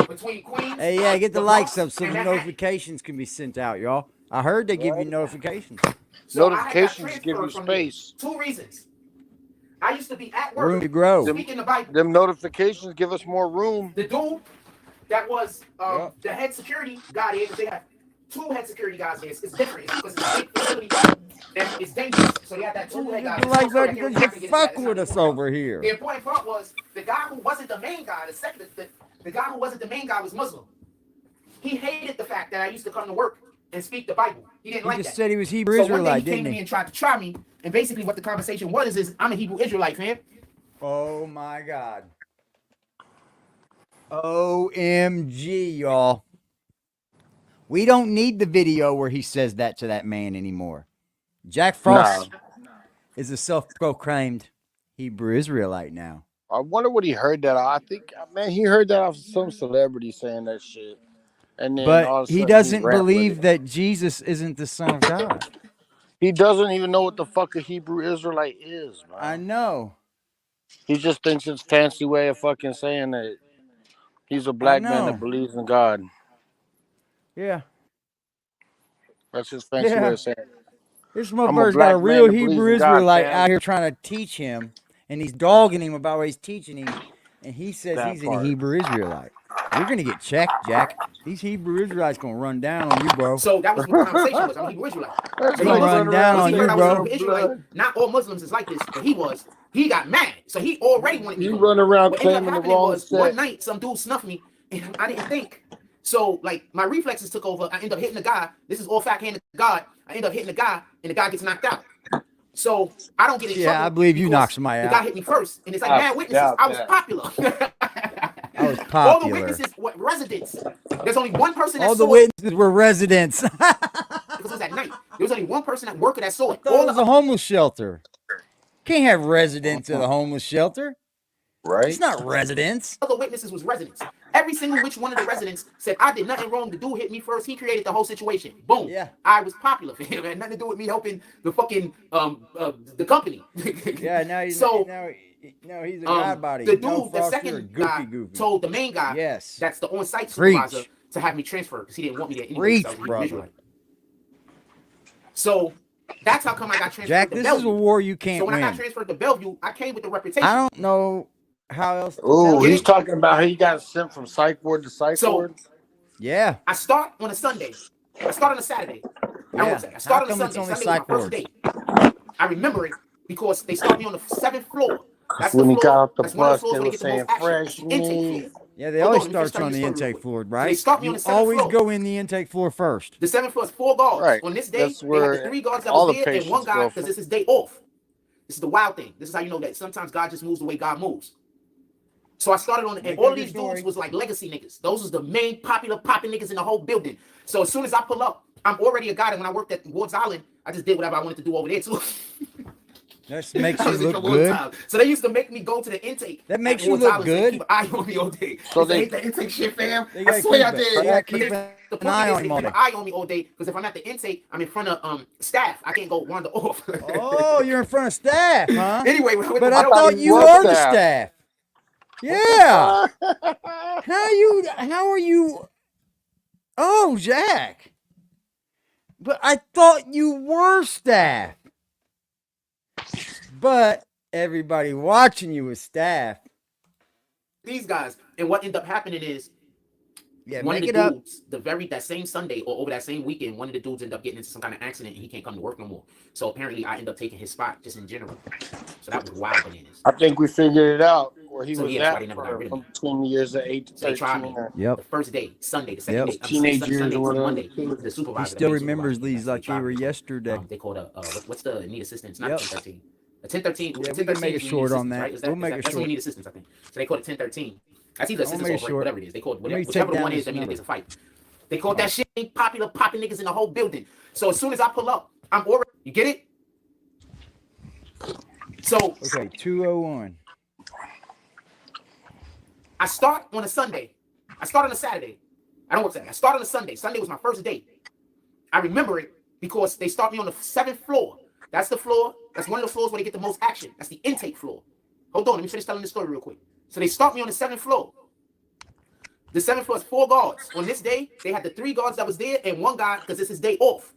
between Queens. Hey, yeah, get the likes Bronx, up so and the Manhattan. notifications can be sent out, y'all. I heard they give you notifications. So I had got Notifications give you transferred from there. space. 2 reasons. I used to be at work Room to grow. speaking the Bible. Them notifications give us more room. The dude that was Yep. the head security guy there, because they have 2 head security guys there. It's different. It's because it's a big facility and it's dangerous. So they have that 2 head guys. You like that because you fuck with us over here. The important part was the guy who wasn't the main guy, the guy who wasn't the main guy was Muslim. He hated the fact that I used to come to work and speak the Bible. He didn't He like just that. said he was Hebrew So one day Israelite, he came didn't to me he? and tried to try me. And basically what the conversation was is I'm a Hebrew Israelite, fam. Oh my God. OMG, y'all. We don't need the video where he says that to that man anymore. Jack Frost is a self-proclaimed Hebrew Israelite now. I wonder what he heard that. I think, man, he heard that off some celebrity saying that shit. And then all of But a he sudden doesn't ran with believe it. that Jesus isn't the Son of God. He doesn't even know what the fuck a Hebrew Israelite is, man. I know. He just thinks it's a fancy way of fucking saying that he's a black man that believes in God. Yeah. That's his fancy way of saying it. This I'm a motherfucker's got black a man real that believes Hebrew in God, Israelite fam. out here trying to teach him, and he's dogging him about what he's teaching him, and he says That he's a part. Hebrew Israelite. You're gonna get checked, Jack. These Hebrew Israelites gonna run down on you, bro. So that was what the conversation was. I'm a Hebrew Israelite. That's So he gonna like run running down around on he you, heard I was bro. a Hebrew Israelite. Not all Muslims is like this, but he got mad. So he already wanted me You to run around What ended up claiming the happening wrong was one set. night some dude snuffed me and I didn't think. So like my reflexes took over. I end up hitting the guy. This is all fact handed to God. I end up hitting the guy and the guy gets knocked out. So I don't get in trouble. Yeah, I believe you because knocked somebody the guy out. hit me first. And it's like I mad witnesses. doubt I was that. popular. I was All the popular. witnesses were residents. There's only one person that All the saw it witnesses were residents. because it was at night. There was only one person at work that saw it. Thought it was a homeless shelter. Can't have residents at a homeless shelter. Right? It's not residents. other witnesses was residents. Every single which one of the residents said, I did nothing wrong. The dude hit me first. He created the whole situation. Boom. Yeah. I was popular for him. It had nothing to do with me helping the fucking the company. Yeah, now he's So, now he's a guy body. the No, dude, the Frost, you're a second guy, goofy. told the main guy Yes. that's the on-site Preach. supervisor to have me transferred because he didn't want me there anyway. Preach, So I was a brother. Israelite. So that's how come I got transferred Jack, to this is a Bellevue. war you can't So when I got win. transferred to Bellevue, I came with the reputation. I don't know how else to Oh, tell he's you. talking about how he got sent from psych ward to psych So- ward. Yeah. I start on a Sunday. I start on a Saturday. I Yeah. won't say. I start How on a come it's Sunday. only Sunday was my psych first day. I remember it because they started me on the 7th floor That's when the he got floor. off the That's one of the bus, floors they where they were get the most saying action. That's fresh the intake floor. meat. Yeah, they Hold always on, let me just start tell on you the the story intake real floor, quick. right? So they start me on You the seventh always floor. go in the intake floor first. The seventh floor is 4 guards. Right. On this day, That's they had the where 3 guards that all was the there and 1 patients guy go because from. this is day off. This is the wild thing. This is how you know that sometimes God just moves the way God moves. So I started on, and all of these dudes was like legacy niggas. Those was the main popular popping niggas in the whole building. So as soon as I pull up, I'm already a guy that when I worked at Ward's Island, I just did whatever I wanted to do over there too. That makes I you was in look trouble all the good. time. So they used to make me go to the intake. That makes at you Ward's look Island, so they good. keep an eye on me all day. So They they hate the intake shit, fam. They I gotta swear keep I it. did. They gotta But keep the an point eye is, on they him all keep an day. eye on me all day because if I'm at the intake, I'm in front of staff. I can't go wander off. Oh, you're in front of staff, huh? Anyway, with But the I I thought thought he you was are the staff. staff. Yeah. How are you? Oh, Jack. But I thought you were staff. But everybody watching you is staff. these guys, and what ended up happening is Yeah, one of make the it up. dudes, that same Sunday or over that same weekend, one of the dudes ended up getting into some kind of accident and he can't come to work no more. So apparently I ended up taking his spot just in general. So that was wild bananas. I think we figured it out where he So was yeah, that's why at they never got rid of from me. between the years of 8 to So they tried 13 me or Yep. the first day, Sunday, the second Yep. day, teenage years Sunday or to whatever. Monday. The He supervisor, still the main remembers supervisor, these like tried they were me. yesterday. They called what's the need assistance? Not Yep. 1013. A 1013. Yeah, we 1013 can make it is when you need short on assistance, that. right? Is We'll make it that's when you short. need assistance, I think. So they called it 1013. That's either I'm gonna assistance make or it break, short. whatever it is. They called Let me whichever take the down one is this that means that number. there's a fight. They called that shit popular popping niggas in the whole building. So as soon as I pull up, I'm already, you get it? So Okay, 201. I start on a Sunday. I start on a Saturday. I don't work Saturday. I start on a Sunday. Sunday was my first day. I remember it because they start me on the 7th floor. That's the floor. That's one of the floors where they get the most action. That's the intake floor. Hold on, let me finish telling the story real quick. So they start me on the 7th floor. The 7th floor is 4 guards. On this day, they had the 3 guards that was there and 1 guy because it's his day off.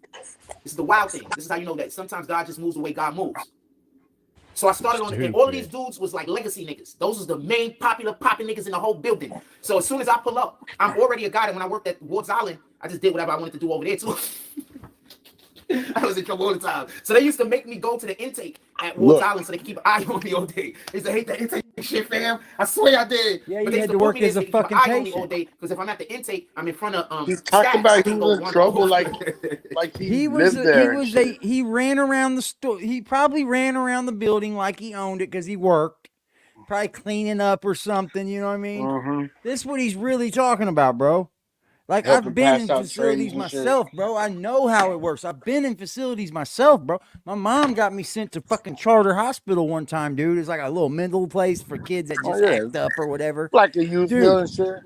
This is the wild thing. This is how you know that sometimes God just moves the way God moves. So I started on, and all of these dudes was like legacy niggas. Those was the main popular popping niggas in the whole building. So as soon as I pull up, I'm already a guy that when I worked at Ward's Island, I just did whatever I wanted to do over there too. I was in trouble all the time. So they used to make me go to the intake at Ward's Island so they could keep an eye on me all day. They used to hate that intake shit, fam. I swear I did. Yeah, but you they had used to work put me as there a so they could keep fucking an eye on me all patient. day because if I'm at the intake, I'm in front of He's staff. talking about he I was can't in go trouble wander like off. he lived there and shit. He ran around the store. He probably ran around the building like he owned it because he worked. Probably cleaning up or something, you know what I mean? Mm-hmm. This is what he's really talking about, bro. Like, Helping I've been in pass out facilities trays and shit. myself, bro. I know how it works. I've been in facilities myself, bro. My mom got me sent to fucking charter hospital one time, dude. It's like a little mental place for kids that just act up or whatever. Like a youth Dude. meal and shit.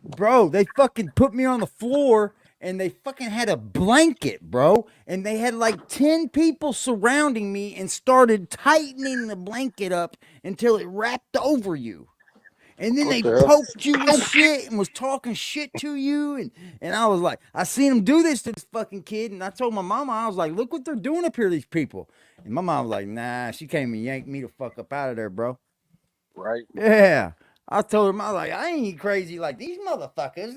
Bro, they fucking put me on the floor and they fucking had a blanket, bro. And they had like 10 people surrounding me and started tightening the blanket up until it wrapped over you. And then What they the hell? poked you with shit and was talking shit to you. And I was like, I seen them do this to this fucking kid. And I told my mama, I was like, look what they're doing up here, these people. And my mom was like, nah, she came and yanked me the fuck up out of there, bro. Right. Yeah. I told him, I was like, I ain't crazy like these motherfuckers.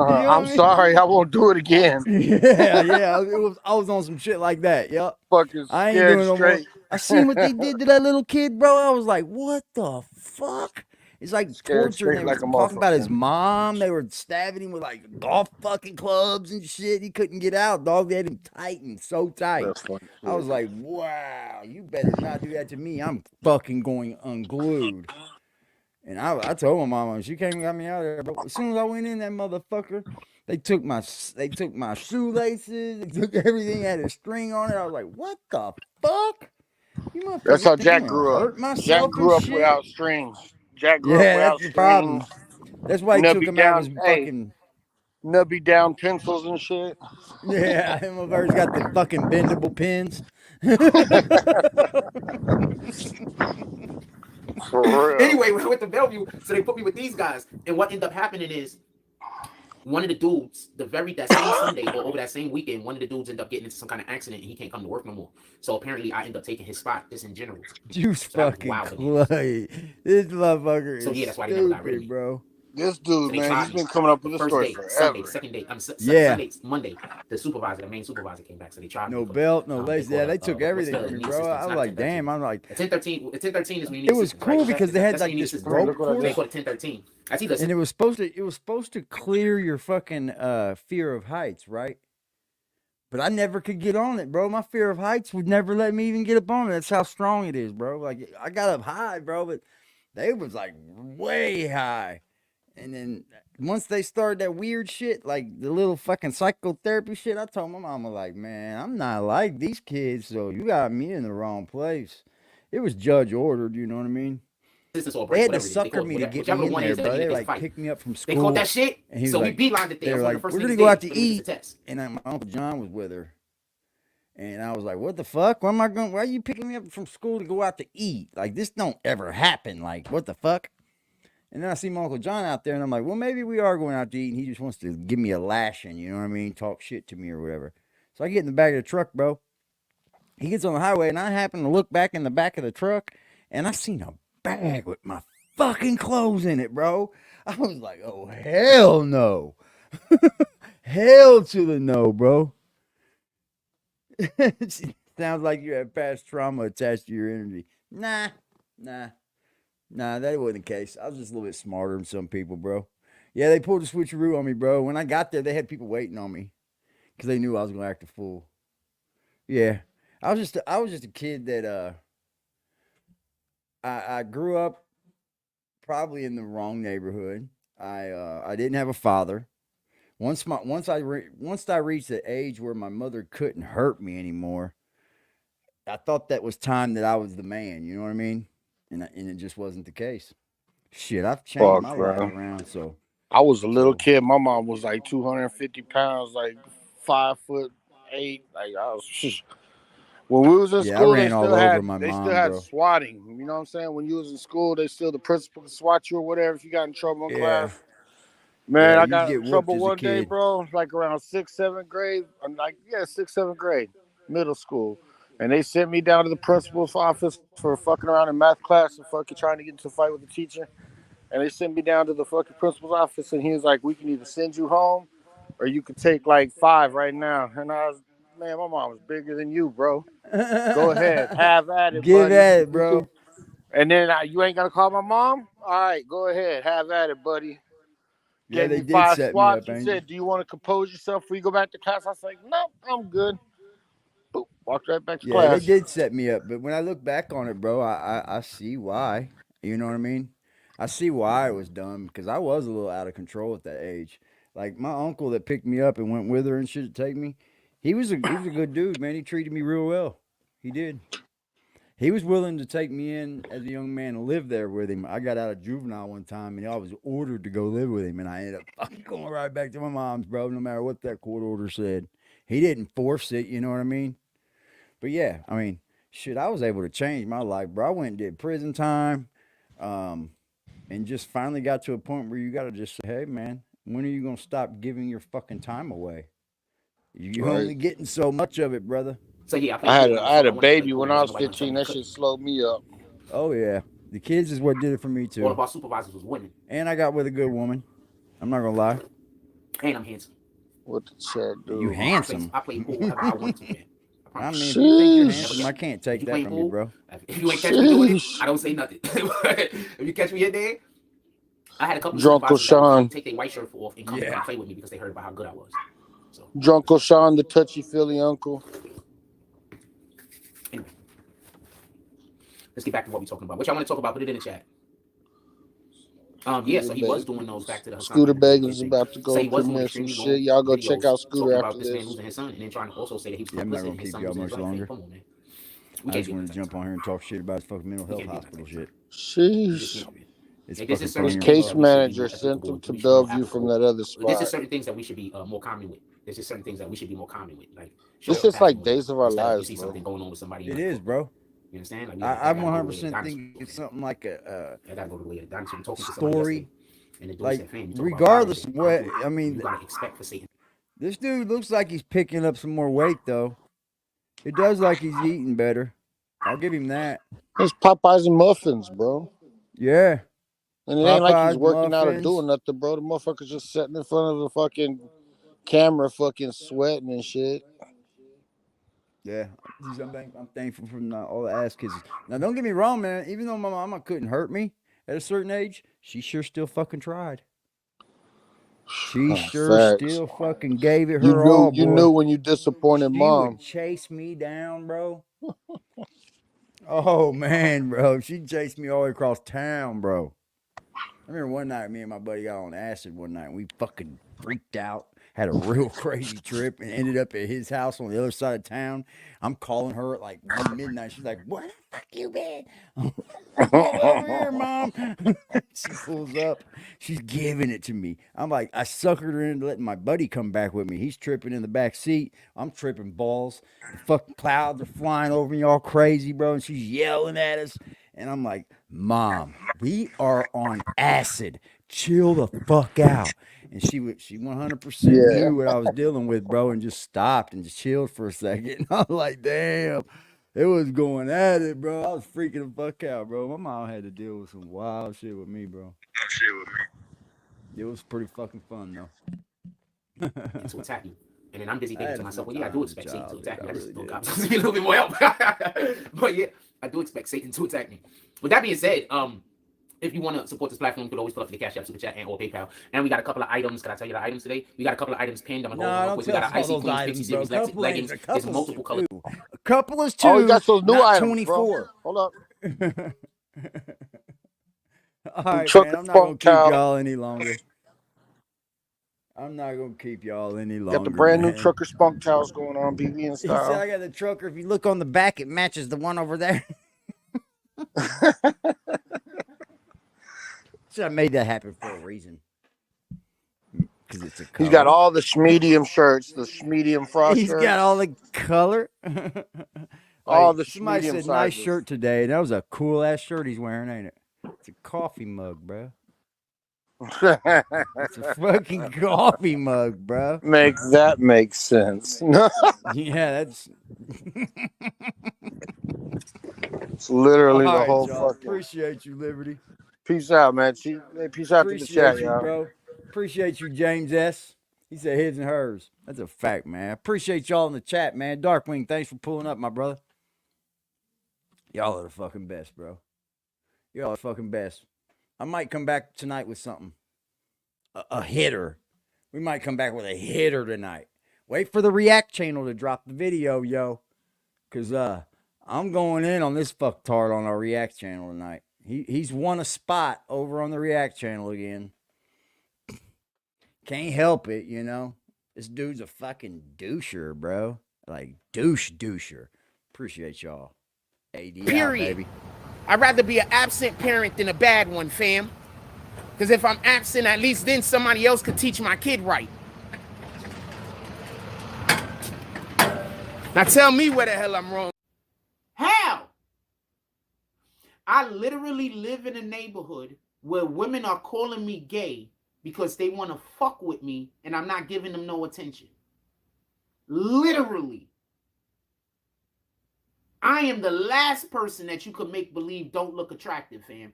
You know I'm what I sorry, I won't do it again. mean? Yeah. I was on some shit like that. Yep. Fucking I ain't scared doing no more. straight. I seen what they did to that little kid, bro. I was like, what the fuck? It's like Scared torture. And they straight were like a talking about his motherfucker. mom. They were stabbing him with like golf fucking clubs and shit. He couldn't get out, dog. They had him tightened so tight. That's funny. I was like, wow, you better not do that to me. I'm fucking going unglued. And I told my mama, she came and got me out of there, bro. As soon as I went in, that motherfucker, they took my shoelaces, they took everything, had a string on it. I was like, what the fuck? You motherfuckers That's how think Jack I'm grew gonna up. hurt myself Jack and grew up shit? without strings. Jack grew up Yeah, without that's the problem. strings. That's why he took him out of his Hey, fucking. nubby down pencils and shit. Yeah, him motherfuckers got the fucking bendable pins. For real. Anyway, we went to Bellevue, so they put me with these guys. And what ended up happening is one of the dudes, that same Sunday or over that same weekend, one of the dudes ended up getting into some kind of accident and he can't come to work no more. So apparently I ended up taking his spot just in general. You So that was fucking wild. clay. This motherfucker So is yeah, that's why they never got rid of stupid, me. bro. This dude, So they man, tried he's me. been coming up with The a first story day, forever. Sunday, second day, Yeah. Sunday, Monday, the main supervisor came back. So they tried me. No but, belt, no they lace. called Yeah, a, they took what's everything the from me, need bro. assistance, I was not like, 1013. damn. I'm like, A 1013 is when you need it was assistance, cool right? because they had That's when like you need this assistance. rope Look what I course, They call it 1013. That's either and it was supposed to clear your fucking fear of heights, right? But I never could get on it, bro. My fear of heights would never let me even get up on it. That's how strong it is, bro. Like I got up high, bro, but they was like way high. And then once they started that weird shit, like the little fucking psychotherapy shit, I told my mama, like, man, I'm not like these kids, so you got me in the wrong place. It was judge ordered, you know what I mean? assistance or They break, had to whatever it is. They sucker call me to it get whichever me in one there, is that bro. needed They to like fight. picked me up from They called that school, shit. and he was So we like, beelined it they there. were One of like, the first we're things gonna they go out did to for me was eat, the test. and my uncle John was with her, and I was like, what the fuck? Why are you picking me up from school to go out to eat? Like this don't ever happen. Like what the fuck? And then I see my Uncle John out there, and I'm like, well, maybe we are going out to eat, and he just wants to give me a lashing, you know what I mean? Talk shit to me or whatever. So I get in the back of the truck, bro. He gets on the highway, and I happen to look back in the back of the truck, and I seen a bag with my fucking clothes in it, bro. I was like, oh, hell no. Hell to the no, bro. Sounds like you have past trauma attached to your energy. Nah. Nah, that wasn't the case. I was just a little bit smarter than some people, bro. Yeah, they pulled the switcheroo on me, bro. When I got there, they had people waiting on me because they knew I was gonna act a fool. Yeah, I was just a kid that I grew up probably in the wrong neighborhood. I didn't have a father. Once I reached the age where my mother couldn't hurt me anymore, I thought that was time that I was the man. You know what I mean? And it just wasn't the case. Shit, I've changed Fuck, my life bro. around. So I was a little kid. My mom was like 250 pounds, like 5'8". Like I was. When we was in yeah, I school, they ran all still over had my mom, bro. swatting. You know what I'm saying? When you was in school, they still the principal could swat you or whatever if you got in trouble in Yeah, class. Man, yeah, I you got get in whooped trouble as a one day, kid. bro. Like around 6th, 7th grade. I'm like, yeah, 6th, 7th grade, middle school. And they sent me down to the principal's office for fucking around in math class and fucking trying to get into a fight with the teacher. And they sent me down to the fucking principal's office, and he was like, we can either send you home or you could take like 5 right now. And I was, man, my mom was bigger than you, bro. Go ahead, have at it, Give buddy. at it, bro. And then you ain't gonna call my mom? All right, go ahead, have at it, buddy. Yeah, Gave they me did 5 set me swats. up, You Angel. said, do you want to compose yourself before you go back to class? I was like, no, I'm good. Boop, walked right back to Yeah, they class. did set me up. But when I look back on it, bro, I see why. You know what I mean? I see why it was done because I was a little out of control at that age. Like my uncle that picked me up and went with her and shit to take me, he was a good dude, man. He treated me real well. He did. He was willing to take me in as a young man and live there with him. I got out of juvenile one time and I was ordered to go live with him, and I ended up fucking going right back to my mom's, bro. No matter what that court order said, he didn't force it. You know what I mean? But yeah, I mean, shit, I was able to change my life, bro. I went and did prison time, and just finally got to a point where you got to just say, hey, man, when are you gonna stop giving your fucking time away? You're Right. only getting so much of it, brother. So yeah, I I played had pool. I had a I wanted to play baby pool when I because was nobody wanted to tell 15. me I That shit couldn't. slowed me up. Oh yeah, the kids is what did it for me All too. of our supervisors was women, And I got with a good woman. I'm not gonna lie. and I'm handsome. What the chat You do? handsome. I played pool wherever I wanted to, man. I I promise. mean, if you think you're Sheesh. handsome, I can't If take you that playing from you, pool, bro. if you ain't catch me doing it, Sheesh. I don't say nothing. If you catch me in there, I had a couple of Drunkle supervisors that would Sean. take their white shirt off and come Yeah. and play with me because they heard about how good I was. So Drunkle Sean, the touchy feely uncle. anyway, let's get back to what we're talking about. What y'all want to talk about? Put it in the chat. Yeah, so he was doing those back to the Hassan Scooter Bennett Bagels thing. about to Say go he was doing premiere some extremely shit. long Y'all go check videos out Scooter talking after about this man this. losing his son, and then trying to also say that he was Yeah, I'm not complicit in gonna his keep son y'all losing his much life. longer. Come on, man. We I can't just be on want that to type of jump on time. here and talk shit about his fucking mental We health can't be on that type hospital of time. shit. We just Sheesh. can't, man. It's Like, this fucking is His certain funny as things case that fuck. we should be manager more sent applicable. him to We should be more Bellevue from applicable. that other This spot. is certain things that we should be more common with. There's just certain things that we should be more common with. Like, show This is like compassion Days of Our instead of you Lives, see bro. something going on with somebody. It is, bro. You understand? Like, I that gotta go the way of 100% dinosaur. think it's something like a That gotta go the way of dinosaur. I'm talking to somebody story. yesterday, and the dude Like, said, "Fam, you talk about God and regardless shit. of what, You I mean, gotta expect for Satan." this dude looks like he's picking up some more weight, though. It does like he's eating better. I'll give him that. It's Popeyes and muffins, bro. Yeah. And it ain't like he's Popeyes working out or muffins. doing nothing, bro. The motherfucker's just sitting in front of the fucking camera, fucking sweating and shit. Yeah, I'm thankful for all the ass kisses. Now, don't get me wrong, man. Even though my mama couldn't hurt me at a certain age, she sure still fucking tried. She sure Facts. still fucking gave it her all, boy. You knew when you disappointed She mom. would chase me down, bro. Oh, man, bro. She'd chase me all the way across town, bro. I remember one night, me and my buddy got on acid one night, and we fucking freaked out. Had a real crazy trip and ended up at his house on the other side of town. I'm calling her at like midnight. She's like, "Where the fuck you been?" Over here, Mom. She pulls up. She's giving it to me. I'm like, I suckered her into letting my buddy come back with me. He's tripping in the back seat. I'm tripping balls. The fucking clouds are flying over me all crazy, bro. And she's yelling at us. And I'm like, Mom, we are on acid. Chill the fuck out. And she 100% knew what I was dealing with, bro, and just stopped and just chilled for a second. I was like, damn, it was going at it, bro. I was freaking the fuck out, bro. My mom had to deal with some wild shit with me, bro. It was pretty fucking fun, though. To attack you. And then I'm busy thinking to myself, well, yeah, I do expect Satan to attack me. I just really look up to get a little bit more help. But yeah, I do expect Satan to attack me. With that being said, if you want to support this platform, you can always pull up to the Cash App, Super Chat, and or PayPal. And we got a couple of items. Can I tell you the items today? We got a couple of items pinned. I'm going to hold We got an Icy Queen 50 Series leggings. There's multiple colors. A couple is 2. Oh, we got those new items, 24. Bro. Hold up. All right, man. I'm not going to keep y'all any longer. Got the brand new trucker spunk towels going on, BB and style. He said, I got the trucker. If you look on the back, it matches the one over there. So I made that happen for a reason. Because it's a color. He's got all the schmedium shirts, the schmedium frost He's shirts. got all the color. All the somebody said, sizes. nice shirt today. That was a cool ass shirt he's wearing, ain't it? It's a coffee mug, bro. It's a fucking coffee mug, bro. That makes sense. Yeah, that's. It's literally All the right, whole y'all. fucking. Appreciate you, Liberty. Peace out, man. Peace out to the chat, you, y'all. bro. Appreciate you, James S. He said his and hers. That's a fact, man. Appreciate y'all in the chat, man. Darkwing, thanks for pulling up, my brother. Y'all are the fucking best, bro. Y'all are the fucking best. I might come back tonight with something. A hitter. We might come back with a hitter tonight. Wait for the React channel to drop the video, yo. Because I'm going in on this fucktard on our React channel tonight. He's won a spot over on the React channel again. Can't help it, you know. This dude's a fucking doucher, bro. Like, doucher. Appreciate y'all. AD Period. Out, baby. I'd rather be an absent parent than a bad one, fam. Because if I'm absent, at least then somebody else could teach my kid right. Now tell me where the hell I'm wrong. How? I literally live in a neighborhood where women are calling me gay because they want to fuck with me and I'm not giving them no attention. Literally. I am the last person that you could make believe don't look attractive, fam.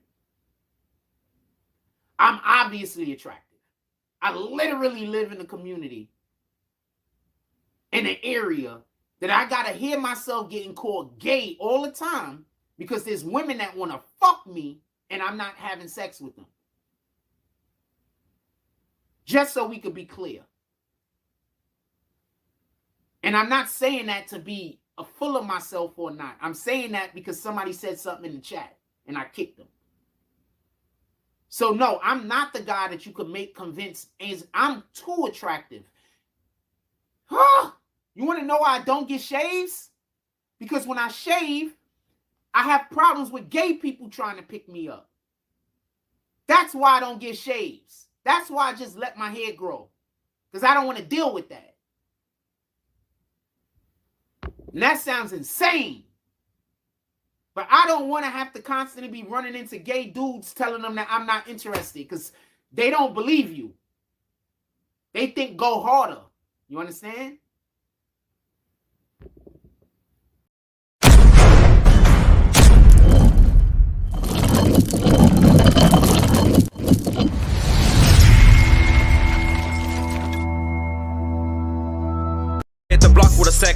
I'm obviously attractive. I literally live in a community, in an area that I gotta hear myself getting called gay all the time because there's women that want to fuck me and I'm not having sex with them. Just so we could be clear. And I'm not saying that to be full of myself or not. I'm saying that because somebody said something in the chat and I kicked them. So no, I'm not the guy that you could make convince I'm too attractive. Huh? You want to know why I don't get shaves? Because when I shave, I have problems with gay people trying to pick me up. That's why I don't get shaves. That's why I just let my hair grow. Because I don't want to deal with that. And that sounds insane. But I don't want to have to constantly be running into gay dudes telling them that I'm not interested because they don't believe you. They think go harder. You understand?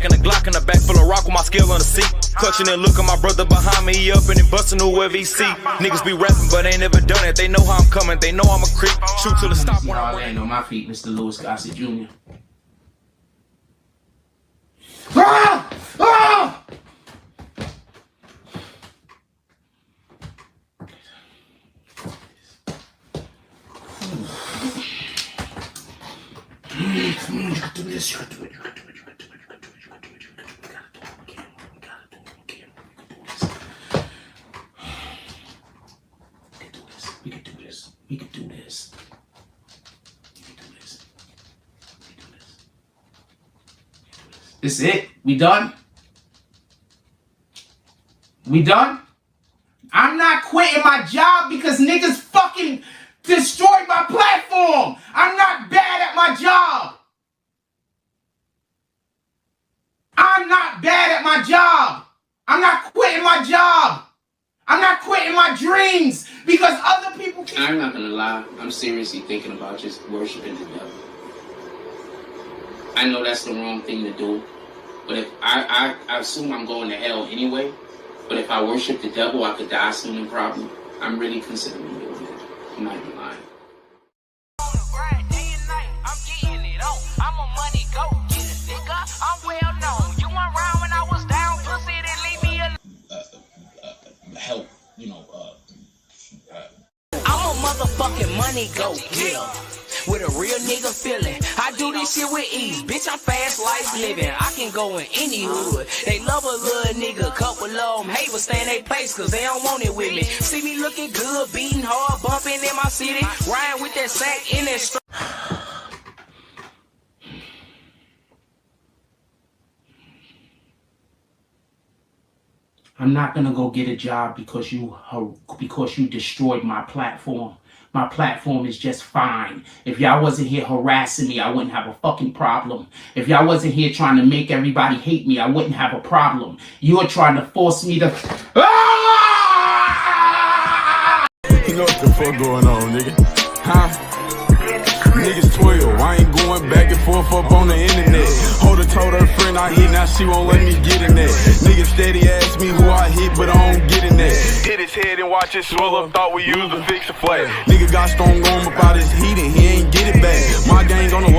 stacking a Glock in the back full of rock with my scale on the seat. Clutching and look at my brother behind me, he up and he busting whoever he see. Niggas be rapping, but ain't never done it. They know how I'm coming, they know I'm a creep. Shoot till the stop when I land on my feet, Mr. Louis Gossett Jr. Ah! Ah! You can do this, you can do it, you can do it, you can do it, you can do it, you can do it, you can do it, you gotta do it, you gotta do it, we can do this. We can do this. We can do this. We can do this. We can do this. This is it. We done? We done? I'm not quitting my job because niggas fucking destroyed my platform. I'm not bad at my job. I'm not bad at my job. I'm not quitting my job. I'm not quitting my dreams because other people can. I'm not gonna lie. I'm seriously thinking about just worshiping the devil. I know that's the wrong thing to do, but if I assume I'm going to hell anyway. But if I worship the devil, I could die soon and probably. I'm really considering doing it. I'm not even lying. Help, you know, I'm a motherfucking money go getter with a real nigga feeling. I do this shit with ease, bitch. I'm fast life living. I can go in any hood. They love a little nigga, couple of them hate, but stay in their place cause they don't want it with me. See me looking good, beating hard, bumping in my city, riding with that sack in that strap. I'm not gonna go get a job because you destroyed my platform. My platform is just fine. If y'all wasn't here harassing me, I wouldn't have a fucking problem. If y'all wasn't here trying to make everybody hate me, I wouldn't have a problem. You're trying to force me to. You know what the fuck going on, nigga? Huh? Niggas 12, I ain't going back and forth up on the internet. Holder told her friend I hit, now she won't let me get in that. Niggas steady ask me who I hit, but I don't get in that. Hit his head and watch it swell up, thought we used to fix a flag. Nigga got strong arm about his heat and he ain't get it back. My gang on the